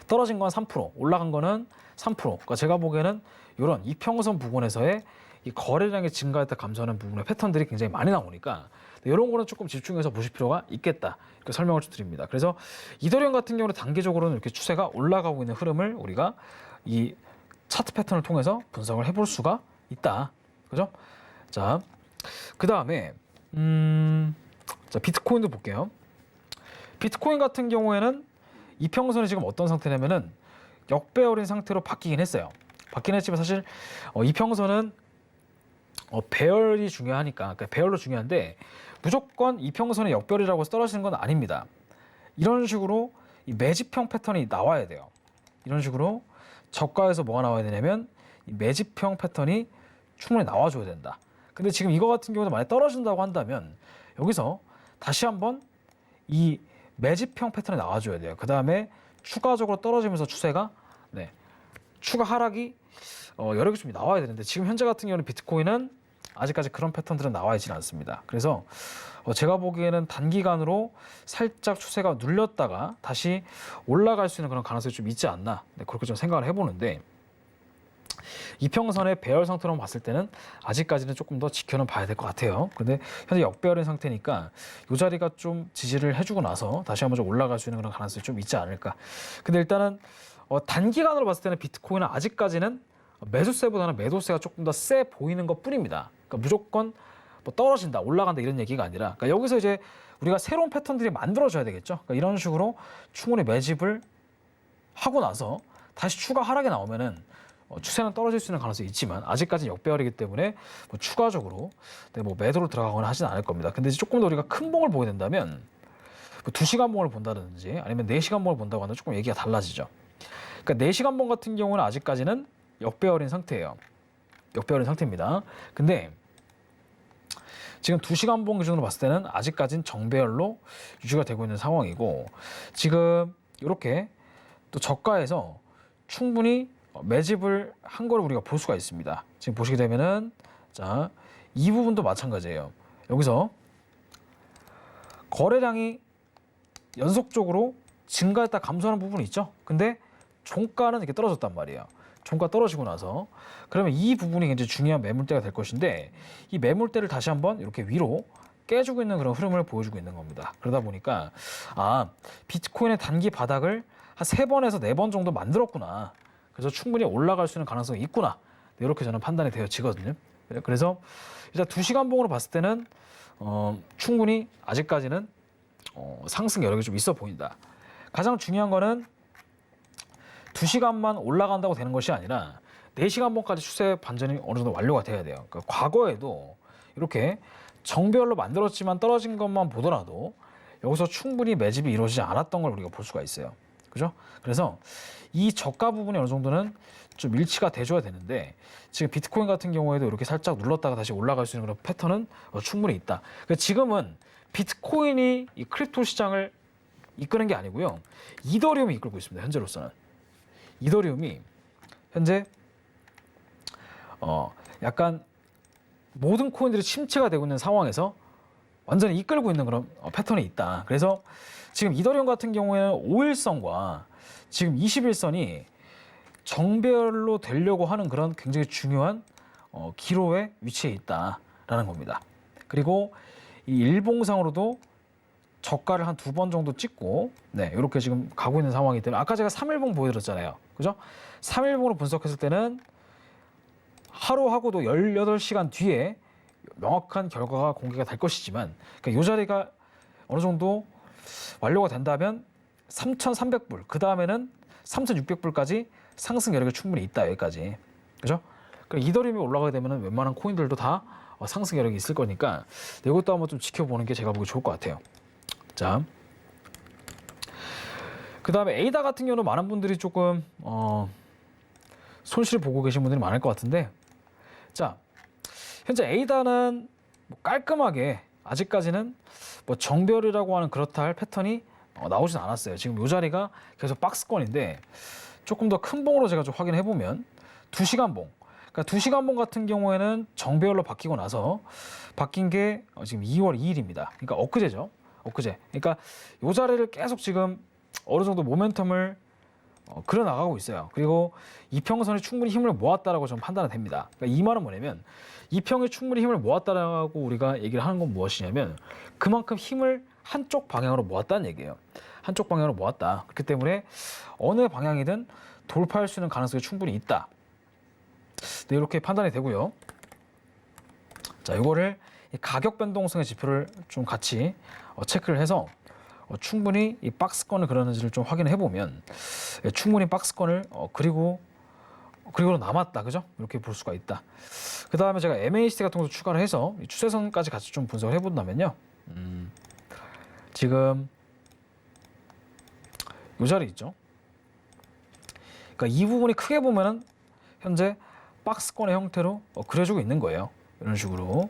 떨어진 건 3%, 올라간 거는 3%. 그러니까 제가 보기에는 이런 이평선 부분에서의 이 거래량이 증가했다 감소하는 부분의 패턴들이 굉장히 많이 나오니까 이런 거는 조금 집중해서 보실 필요가 있겠다. 이렇게 설명을 좀 드립니다. 그래서 이더리움 같은 경우는 단기적으로는 이렇게 추세가 올라가고 있는 흐름을 우리가 이 차트 패턴을 통해서 분석을 해볼 수가 있다. 그죠? 자, 그 다음에 자, 비트코인도 볼게요. 비트코인 같은 경우에는 이평선이 지금 어떤 상태냐면은 역배열인 상태로 바뀌긴 했어요. 바뀌긴 했지만 사실 이평선은 배열이 중요하니까, 그러니까 배열로 중요한데 무조건 이평선의 역배열이라고 해서 떨어지는 건 아닙니다. 이런 식으로 이 매집형 패턴이 나와야 돼요. 이런 식으로 저가에서 뭐가 나와야 되냐면 이 매집형 패턴이 충분히 나와줘야 된다. 근데 지금 이거 같은 경우는 만약에 떨어진다고 한다면 여기서 다시 한번 이 매집형 패턴이 나와줘야 돼요. 그 다음에 추가적으로 떨어지면서 추세가 추가 하락이 여러 개 좀 나와야 되는데 지금 현재 같은 경우는 비트코인은 아직까지 그런 패턴들은 나와 있지는 않습니다. 그래서 제가 보기에는 단기간으로 살짝 추세가 눌렸다가 다시 올라갈 수 있는 그런 가능성이 좀 있지 않나 그렇게 좀 생각을 해보는데 이평선의 배열 상태로 봤을 때는 아직까지는 조금 더 지켜는 봐야 될 것 같아요. 근데 현재 역배열인 상태니까 이 자리가 좀 지지를 해주고 나서 다시 한번 좀 올라갈 수 있는 그런 가능성이 좀 있지 않을까. 근데 일단은 단기간으로 봤을 때는 비트코인은 아직까지는 매수세보다는 매도세가 조금 더 세 보이는 것 뿐입니다. 그러니까 무조건 뭐 떨어진다, 올라간다 이런 얘기가 아니라 그러니까 여기서 이제 우리가 새로운 패턴들이 만들어져야 되겠죠. 그러니까 이런 식으로 충분히 매집을 하고 나서 다시 추가 하락이 나오면은 추세는 떨어질 수 있는 가능성이 있지만 아직까지 역배열이기 때문에 뭐 추가적으로 뭐 매도를 들어가거나 하진 않을 겁니다. 근데 이제 조금 더 우리가 큰 봉을 보게 된다면 뭐 2시간 봉을 본다든지 아니면 4시간 봉을 본다고 하면 조금 얘기가 달라지죠. 그러니까 4시간 봉 같은 경우는 아직까지는 역배열인 상태예요. 역배열인 상태입니다. 근데 지금 2시간 봉 기준으로 봤을 때는 아직까지는 정배열로 유지가 되고 있는 상황이고 지금 이렇게 또 저가에서 충분히 매집을 한 거를 우리가 볼 수가 있습니다. 지금 보시게 되면은 자, 이 부분도 마찬가지예요. 여기서 거래량이 연속적으로 증가했다 감소하는 부분이 있죠. 근데 종가는 이렇게 떨어졌단 말이에요. 종가 떨어지고 나서 그러면 이 부분이 굉장히 중요한 매물대가 될 것인데 이 매물대를 다시 한번 이렇게 위로 깨주고 있는 그런 흐름을 보여주고 있는 겁니다. 그러다 보니까 비트코인의 단기 바닥을 한 3번에서 4번 정도 만들었구나. 그래서 충분히 올라갈 수 있는 가능성이 있구나. 이렇게 저는 판단이 되어지거든요. 그래서 일단 2시간 봉으로 봤을 때는 충분히 아직까지는 상승 여력이 좀 있어 보인다. 가장 중요한 거는 2시간만 올라간다고 되는 것이 아니라 4시간 봉까지 추세 반전이 어느 정도 완료가 돼야 돼요. 그러니까 과거에도 이렇게 정배열로 만들었지만 떨어진 것만 보더라도 여기서 충분히 매집이 이루어지지 않았던 걸 우리가 볼 수가 있어요. 그죠? 그래서 이 저가 부분이 어느 정도는 좀 일치가 돼줘야 되는데 지금 비트코인 같은 경우에도 이렇게 살짝 눌렀다가 다시 올라갈 수 있는 그런 패턴은 충분히 있다. 그러니까 지금은 비트코인이 이 크립토 시장을 이끄는 게 아니고요. 이더리움이 이끌고 있습니다. 현재로서는. 이더리움이 현재 약간 모든 코인들이 침체가 되고 있는 상황에서 완전히 이끌고 있는 그런 패턴이 있다. 그래서 지금 이더리움 같은 경우에는 5일선과 지금 21선이 정배열로 되려고 하는 그런 굉장히 중요한 기로의 위치에 있다라는 겁니다. 그리고 이 일봉상으로도 저가를 한 2번 정도 찍고 이렇게 지금 가고 있는 상황이기 때문에 아까 제가 3일봉 보여드렸잖아요. 그죠? 3일봉으로 분석했을 때는 하루하고도 18시간 뒤에 명확한 결과가 공개가 될 것이지만 그러니까 이 자리가 어느 정도 완료가 된다면 3,300불 그 다음에는 3,600불까지 상승 여력이 충분히 있다. 여기까지. 그죠? 그럼 이더리움이 올라가게 되면 웬만한 코인들도 다 상승 여력이 있을 거니까 이것도 한번 좀 지켜보는 게 제가 보기 좋을 것 같아요. 자, 그 다음에 에이다 같은 경우는 많은 분들이 조금 손실을 보고 계신 분들이 많을 것 같은데 자, 현재 에이다는 뭐 깔끔하게 아직까지는 뭐 정배열이라고 하는 그렇다 할 패턴이 나오진 않았어요. 지금 이 자리가 계속 박스권인데 조금 더 큰 봉으로 제가 좀 확인해 보면 2시간 봉. 그러니까 2시간 봉 같은 경우에는 정배열로 바뀌고 나서 바뀐 게 지금 2월 2일입니다. 그러니까 엊그제죠. 엊그제. 그러니까 이 자리를 계속 지금 어느 정도 모멘텀을 그려 나가고 있어요. 그리고 이평선이 충분히 힘을 모았다라고 좀 판단이 됩니다. 그러니까 이 말은 뭐냐면 이평이 충분히 힘을 모았다라고 우리가 얘기를 하는 건 무엇이냐면 그만큼 힘을 한쪽 방향으로 모았다는 얘기예요. 한쪽 방향으로 모았다. 그렇기 때문에 어느 방향이든 돌파할 수 있는 가능성이 충분히 있다. 네, 이렇게 판단이 되고요. 자, 이거를 가격 변동성의 지표를 좀 같이 체크를 해서 충분히 이 박스권을 그러는지를 좀 확인해 보면 충분히 박스권을 그리고 남았다. 그죠? 이렇게 볼 수가 있다. 그 다음에 제가 MACD 같은 것도 추가를 해서 이 추세선까지 같이 좀 분석을 해본다면요. 지금 이 자리 있죠? 그러니까 이 부분이 크게 보면은 현재 박스권의 형태로 그려주고 있는 거예요. 이런 식으로.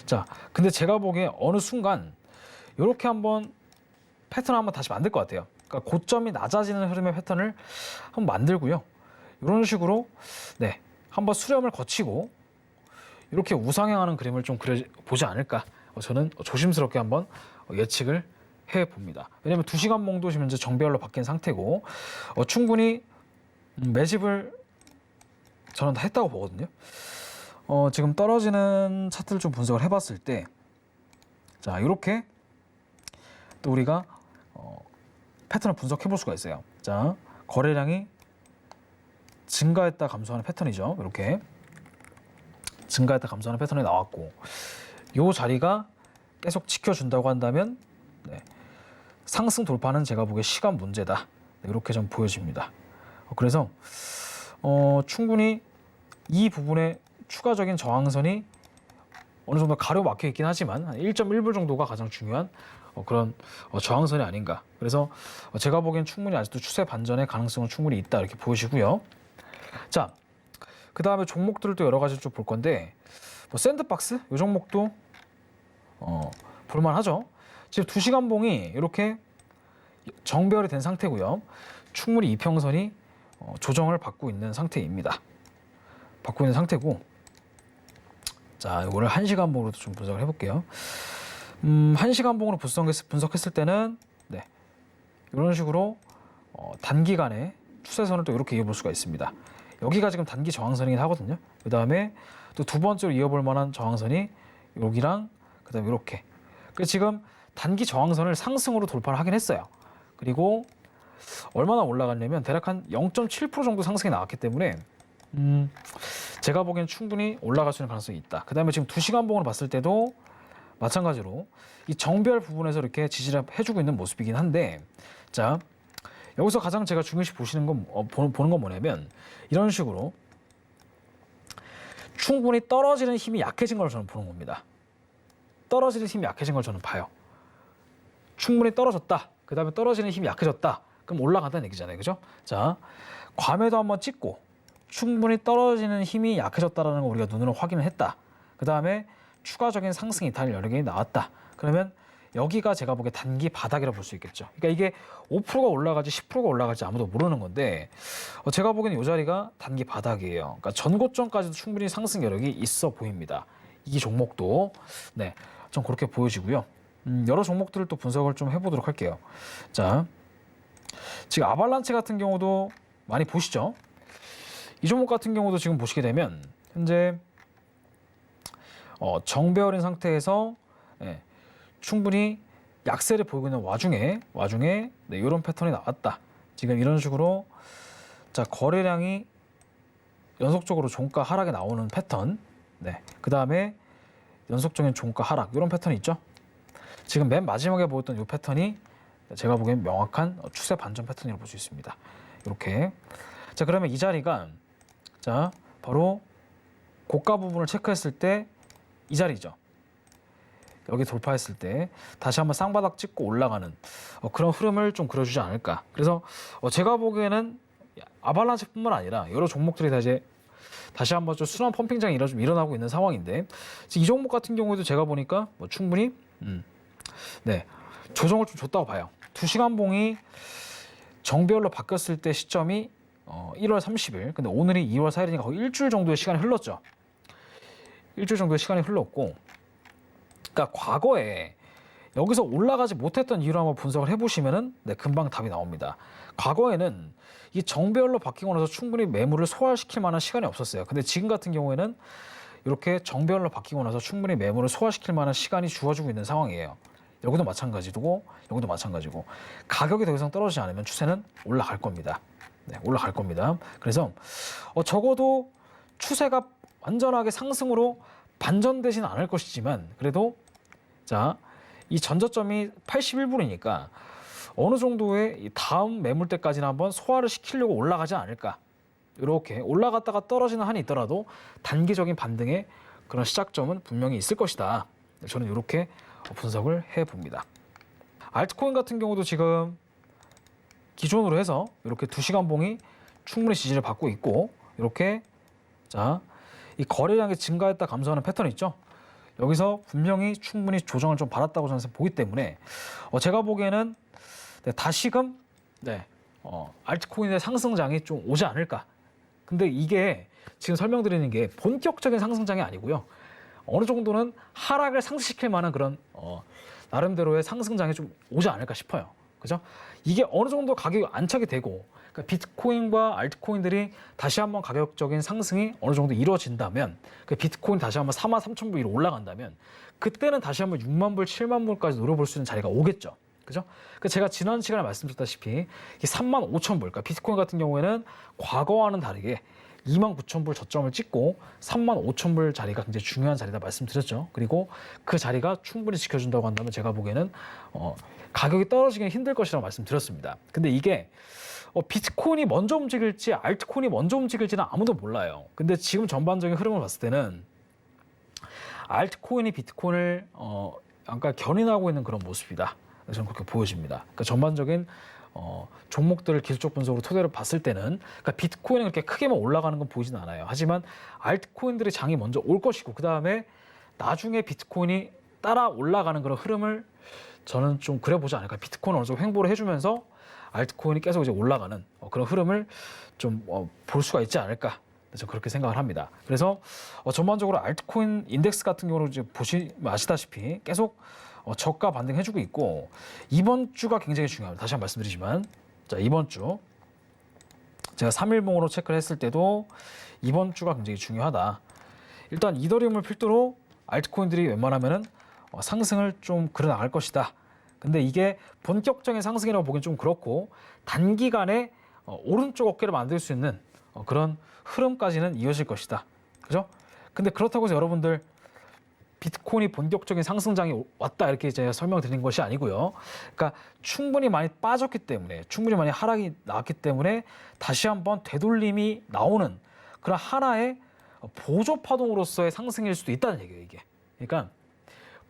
자, 근데 제가 보기에 어느 순간 이렇게 한번 패턴을 한번 다시 만들 것 같아요. 그러니까 고점이 낮아지는 흐름의 패턴을 한번 만들고요. 이런 식으로 네, 한번 수렴을 거치고 이렇게 우상향하는 그림을 좀 그려보지 않을까. 저는 조심스럽게 한번 예측을 해봅니다. 왜냐하면 2시간 봉도 지금 현재 정배열로 바뀐 상태고 충분히 매집을 저는 다 했다고 보거든요. 지금 떨어지는 차트를 좀 분석을 해봤을 때, 자, 이렇게 또 우리가 패턴을 분석해 볼 수가 있어요. 자, 거래량이 증가했다 감소하는 패턴이죠. 이렇게 증가했다 감소하는 패턴이 나왔고, 이 자리가 계속 지켜준다고 한다면 네, 상승 돌파는 제가 보기에 시간 문제다. 네, 이렇게 좀 보여집니다. 그래서 충분히 이 부분에 추가적인 저항선이 어느 정도 가로막혀 있긴 하지만 한 1.1불 정도가 가장 중요한 그런 저항선이 아닌가. 그래서 제가 보기엔 충분히 아직도 추세 반전의 가능성은 충분히 있다 이렇게 보여지고요. 자, 그 다음에 종목들을 또 여러 가지 좀 볼 건데 뭐 샌드박스 이 종목도 볼만하죠. 지금 2시간 봉이 이렇게 정배열이 된 상태고요. 충분히 이평선이 조정을 받고 있는 상태입니다. 받고 있는 상태고, 자, 이거를 1시간 봉으로도 좀 분석을 해볼게요. 1시간 봉으로 분석했을 때는 네, 이런 식으로 단기간에 추세선을 또 이렇게 이어볼 수가 있습니다. 여기가 지금 단기 저항선이긴 하거든요. 그 다음에 또 두 번째로 이어볼 만한 저항선이 여기랑 그 다음에 이렇게. 그래서 지금 단기 저항선을 상승으로 돌파를 하긴 했어요. 그리고 얼마나 올라갔냐면 대략 한 0.7% 정도 상승이 나왔기 때문에 제가 보기엔 충분히 올라갈 수 있는 가능성이 있다. 그 다음에 지금 2시간 봉으로 봤을 때도 마찬가지로 이 정배열 부분에서 이렇게 지지를 해주고 있는 모습이긴 한데, 자, 여기서 가장 제가 중요시 보시는 건 보는 건 뭐냐면 이런 식으로 충분히 떨어지는 힘이 약해진 걸 저는 보는 겁니다. 떨어지는 힘이 약해진 걸 저는 봐요. 충분히 떨어졌다. 그 다음에 떨어지는 힘이 약해졌다. 그럼 올라간다는 얘기잖아요. 그죠? 자, 괌에도 한번 찍고 충분히 떨어지는 힘이 약해졌다는 거 우리가 눈으로 확인을 했다. 그 다음에 추가적인 상승 이탈 여력이 나왔다. 그러면 여기가 제가 보기에 단기 바닥이라고 볼 수 있겠죠. 그러니까 이게 5%가 올라가지 10%가 올라갈지 아무도 모르는 건데 제가 보기에는 이 자리가 단기 바닥이에요. 그러니까 전고점까지도 충분히 상승 여력이 있어 보입니다. 이 종목도 네, 좀 그렇게 보여지고요. 여러 종목들을 또 분석을 좀 해보도록 할게요. 자, 지금 아발란체 같은 경우도 많이 보시죠. 이 종목 같은 경우도 지금 보시게 되면 현재 정배열인 상태에서 네, 충분히 약세를 보이고 있는 와중에 네, 이런 패턴이 나왔다. 지금 이런 식으로 자, 거래량이 연속적으로 종가 하락에 나오는 패턴, 네, 그 다음에 연속적인 종가 하락 이런 패턴이 있죠. 지금 맨 마지막에 보였던 이 패턴이 제가 보기엔 명확한 추세 반전 패턴이라고 볼 수 있습니다. 이렇게. 자, 그러면 이 자리가 자, 바로 고가 부분을 체크했을 때 이 자리죠. 여기 돌파했을 때 다시 한번 쌍바닥 찍고 올라가는 그런 흐름을 좀 그려주지 않을까. 그래서 제가 보기에는 아발란체뿐만 아니라 여러 종목들이 다시 한번 좀 순환 펌핑장이 좀 일어나고 있는 상황인데 이 종목 같은 경우에도 제가 보니까 충분히 네, 조정을 좀 줬다고 봐요. 2시간 봉이 정배열로 바뀌었을 때 시점이 1월 30일. 근데 오늘이 2월 4일이니까 거의 일주일 정도의 시간이 흘렀죠. 일주일 정도의 시간이 흘렀고, 그러니까 과거에 여기서 올라가지 못했던 이유를 한번 분석을 해보시면은 네, 금방 답이 나옵니다. 과거에는 이 정배열로 바뀌고 나서 충분히 매물을 소화시킬 만한 시간이 없었어요. 근데 지금 같은 경우에는 이렇게 정배열로 바뀌고 나서 충분히 매물을 소화시킬 만한 시간이 주어지고 있는 상황이에요. 여기도 마찬가지고 여기도 마찬가지고 가격이 더 이상 떨어지지 않으면 추세는 올라갈 겁니다. 네, 올라갈 겁니다. 그래서 적어도 추세가 완전하게 상승으로 반전되지는 않을 것이지만 그래도 자, 이 전저점이 81불이니까 어느 정도의 이 다음 매물대까지는 한번 소화를 시키려고 올라가지 않을까. 이렇게 올라갔다가 떨어지는 한이 있더라도 단기적인 반등의 그런 시작점은 분명히 있을 것이다. 저는 이렇게 분석을 해봅니다. 알트코인 같은 경우도 지금 기존으로 해서 이렇게 2시간 봉이 충분히 지지를 받고 있고 이렇게 자, 이 거래량이 증가했다 감소하는 패턴이 있죠. 여기서 분명히 충분히 조정을 좀 받았다고 저는 보기 때문에 제가 보기에는 다시금 알트코인의 상승장이 좀 오지 않을까. 근데 이게 지금 설명드리는 게 본격적인 상승장이 아니고요. 어느 정도는 하락을 상쇄시킬 만한 그런 나름대로의 상승장이 좀 오지 않을까 싶어요. 그죠? 이게 어느 정도 가격이 안착이 되고 그러니까 비트코인과 알트코인들이 다시 한번 가격적인 상승이 어느 정도 이루어진다면 그 비트코인 다시 한번 43,000불 위로 올라간다면 그때는 다시 한번 6만 불, 7만 불까지 노려볼 수 있는 자리가 오겠죠. 그죠? 그 제가 지난 시간에 말씀드렸다시피 이 35,000불, 그러니까 비트코인 같은 경우에는 과거와는 다르게 29,000불 저점을 찍고 35,000불 자리가 굉장히 중요한 자리다 말씀드렸죠. 그리고 그 자리가 충분히 지켜준다고 한다면 제가 보기에는 가격이 떨어지기는 힘들 것이라고 말씀드렸습니다. 근데 이게 비트코인이 먼저 움직일지 알트코인이 먼저 움직일지는 아무도 몰라요. 근데 지금 전반적인 흐름을 봤을 때는 알트코인이 비트코인을 약간 견인하고 있는 그런 모습이다. 저는 그렇게 보여집니다. 그러니까 전반적인 종목들을 기술적 분석으로 토대로 봤을 때는 그러니까 비트코인은 그렇게 크게만 올라가는 건 보이진 않아요. 하지만 알트코인들의 장이 먼저 올 것이고 그 다음에 나중에 비트코인이 따라 올라가는 그런 흐름을 저는 좀 그려보지 않을까. 비트코인 어느 정도 횡보를 해주면서 알트코인이 계속 이제 올라가는 그런 흐름을 좀 볼 수가 있지 않을까. 저는 그렇게 생각을 합니다. 그래서 전반적으로 알트코인 인덱스 같은 경우는 이제 아시다시피 계속 저가 반등해주고 있고 이번 주가 굉장히 중요합니다. 다시 한번 말씀드리지만 자 이번 주 제가 3일봉으로 체크를 했을 때도 이번 주가 굉장히 중요하다. 일단 이더리움을 필두로 알트코인들이 웬만하면은 상승을 좀 그려 나갈 것이다. 근데 이게 본격적인 상승이라고 보기엔 좀 그렇고 단기간에 오른쪽 어깨를 만들 수 있는 그런 흐름까지는 이어질 것이다. 그죠? 근데 그렇다고 해서 여러분들 비트코인이 본격적인 상승장이 왔다 이렇게 제가 설명드린 것이 아니고요. 그러니까 충분히 많이 빠졌기 때문에 충분히 많이 하락이 나왔기 때문에 다시 한번 되돌림이 나오는 그런 하나의 보조 파동으로서의 상승일 수도 있다는 얘기예요. 이게. 그러니까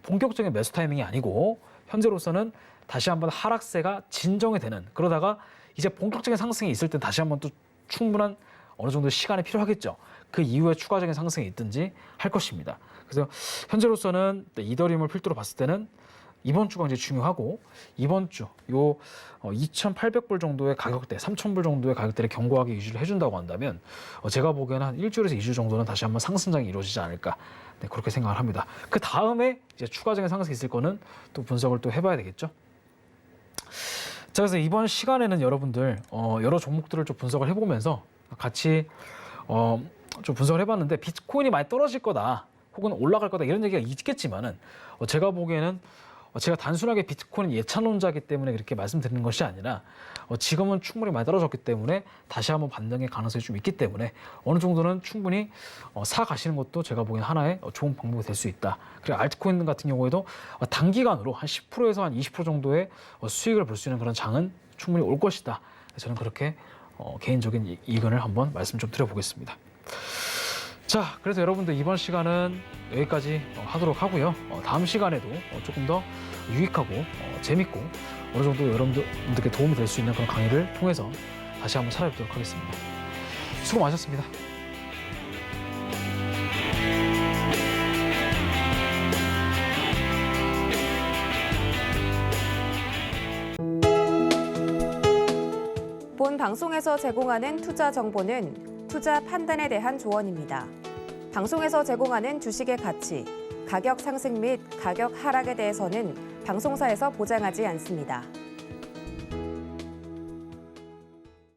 본격적인 매수 타이밍이 아니고 현재로서는 다시 한번 하락세가 진정이 되는 그러다가 이제 본격적인 상승이 있을 때 다시 한번 또 충분한 어느 정도 시간이 필요하겠죠. 그 이후에 추가적인 상승이 있든지 할 것입니다. 그래서 현재로서는 이더리움을 필두로 봤을 때는 이번 주가 굉장히 중요하고 이번 주 요 2,800불 정도의 가격대, 3,000불 정도의 가격대를 견고하게 유지를 해준다고 한다면 제가 보기에는 한 일주일에서 2주 정도는 다시 한번 상승장이 이루어지지 않을까 그렇게 생각을 합니다. 그 다음에 이제 추가적인 상승이 있을 거는 또 분석을 또 해봐야 되겠죠. 자, 그래서 이번 시간에는 여러분들 여러 종목들을 좀 분석을 해보면서 같이 좀 분석을 해봤는데 비트코인이 많이 떨어질 거다 혹은 올라갈 거다 이런 얘기가 있겠지만은 제가 보기에는 제가 단순하게 비트코인 예찬론자이기 때문에 그렇게 말씀드리는 것이 아니라 지금은 충분히 많이 떨어졌기 때문에 다시 한번 반등의 가능성이 좀 있기 때문에 어느 정도는 충분히 사 가시는 것도 제가 보기엔 하나의 좋은 방법이 될 수 있다. 그리고 알트코인 같은 경우에도 단기간으로 한 10%에서 한 20% 정도의 수익을 볼 수 있는 그런 장은 충분히 올 것이다. 저는 그렇게 개인적인 의견을 한번 말씀 좀 드려보겠습니다. 자, 그래서 여러분들 이번 시간은 여기까지 하도록 하고요. 다음 시간에도 조금 더 유익하고 재밌고 어느 정도 여러분들께 도움이 될 수 있는 그런 강의를 통해서 다시 한번 찾아뵙도록 하겠습니다. 수고 많으셨습니다. 본 방송에서 제공하는 투자 정보는 투자 판단에 대한 조언입니다. 방송에서 제공하는 주식의 가치, 가격 상승 및 가격 하락에 대해서는 방송사에서 보장하지 않습니다.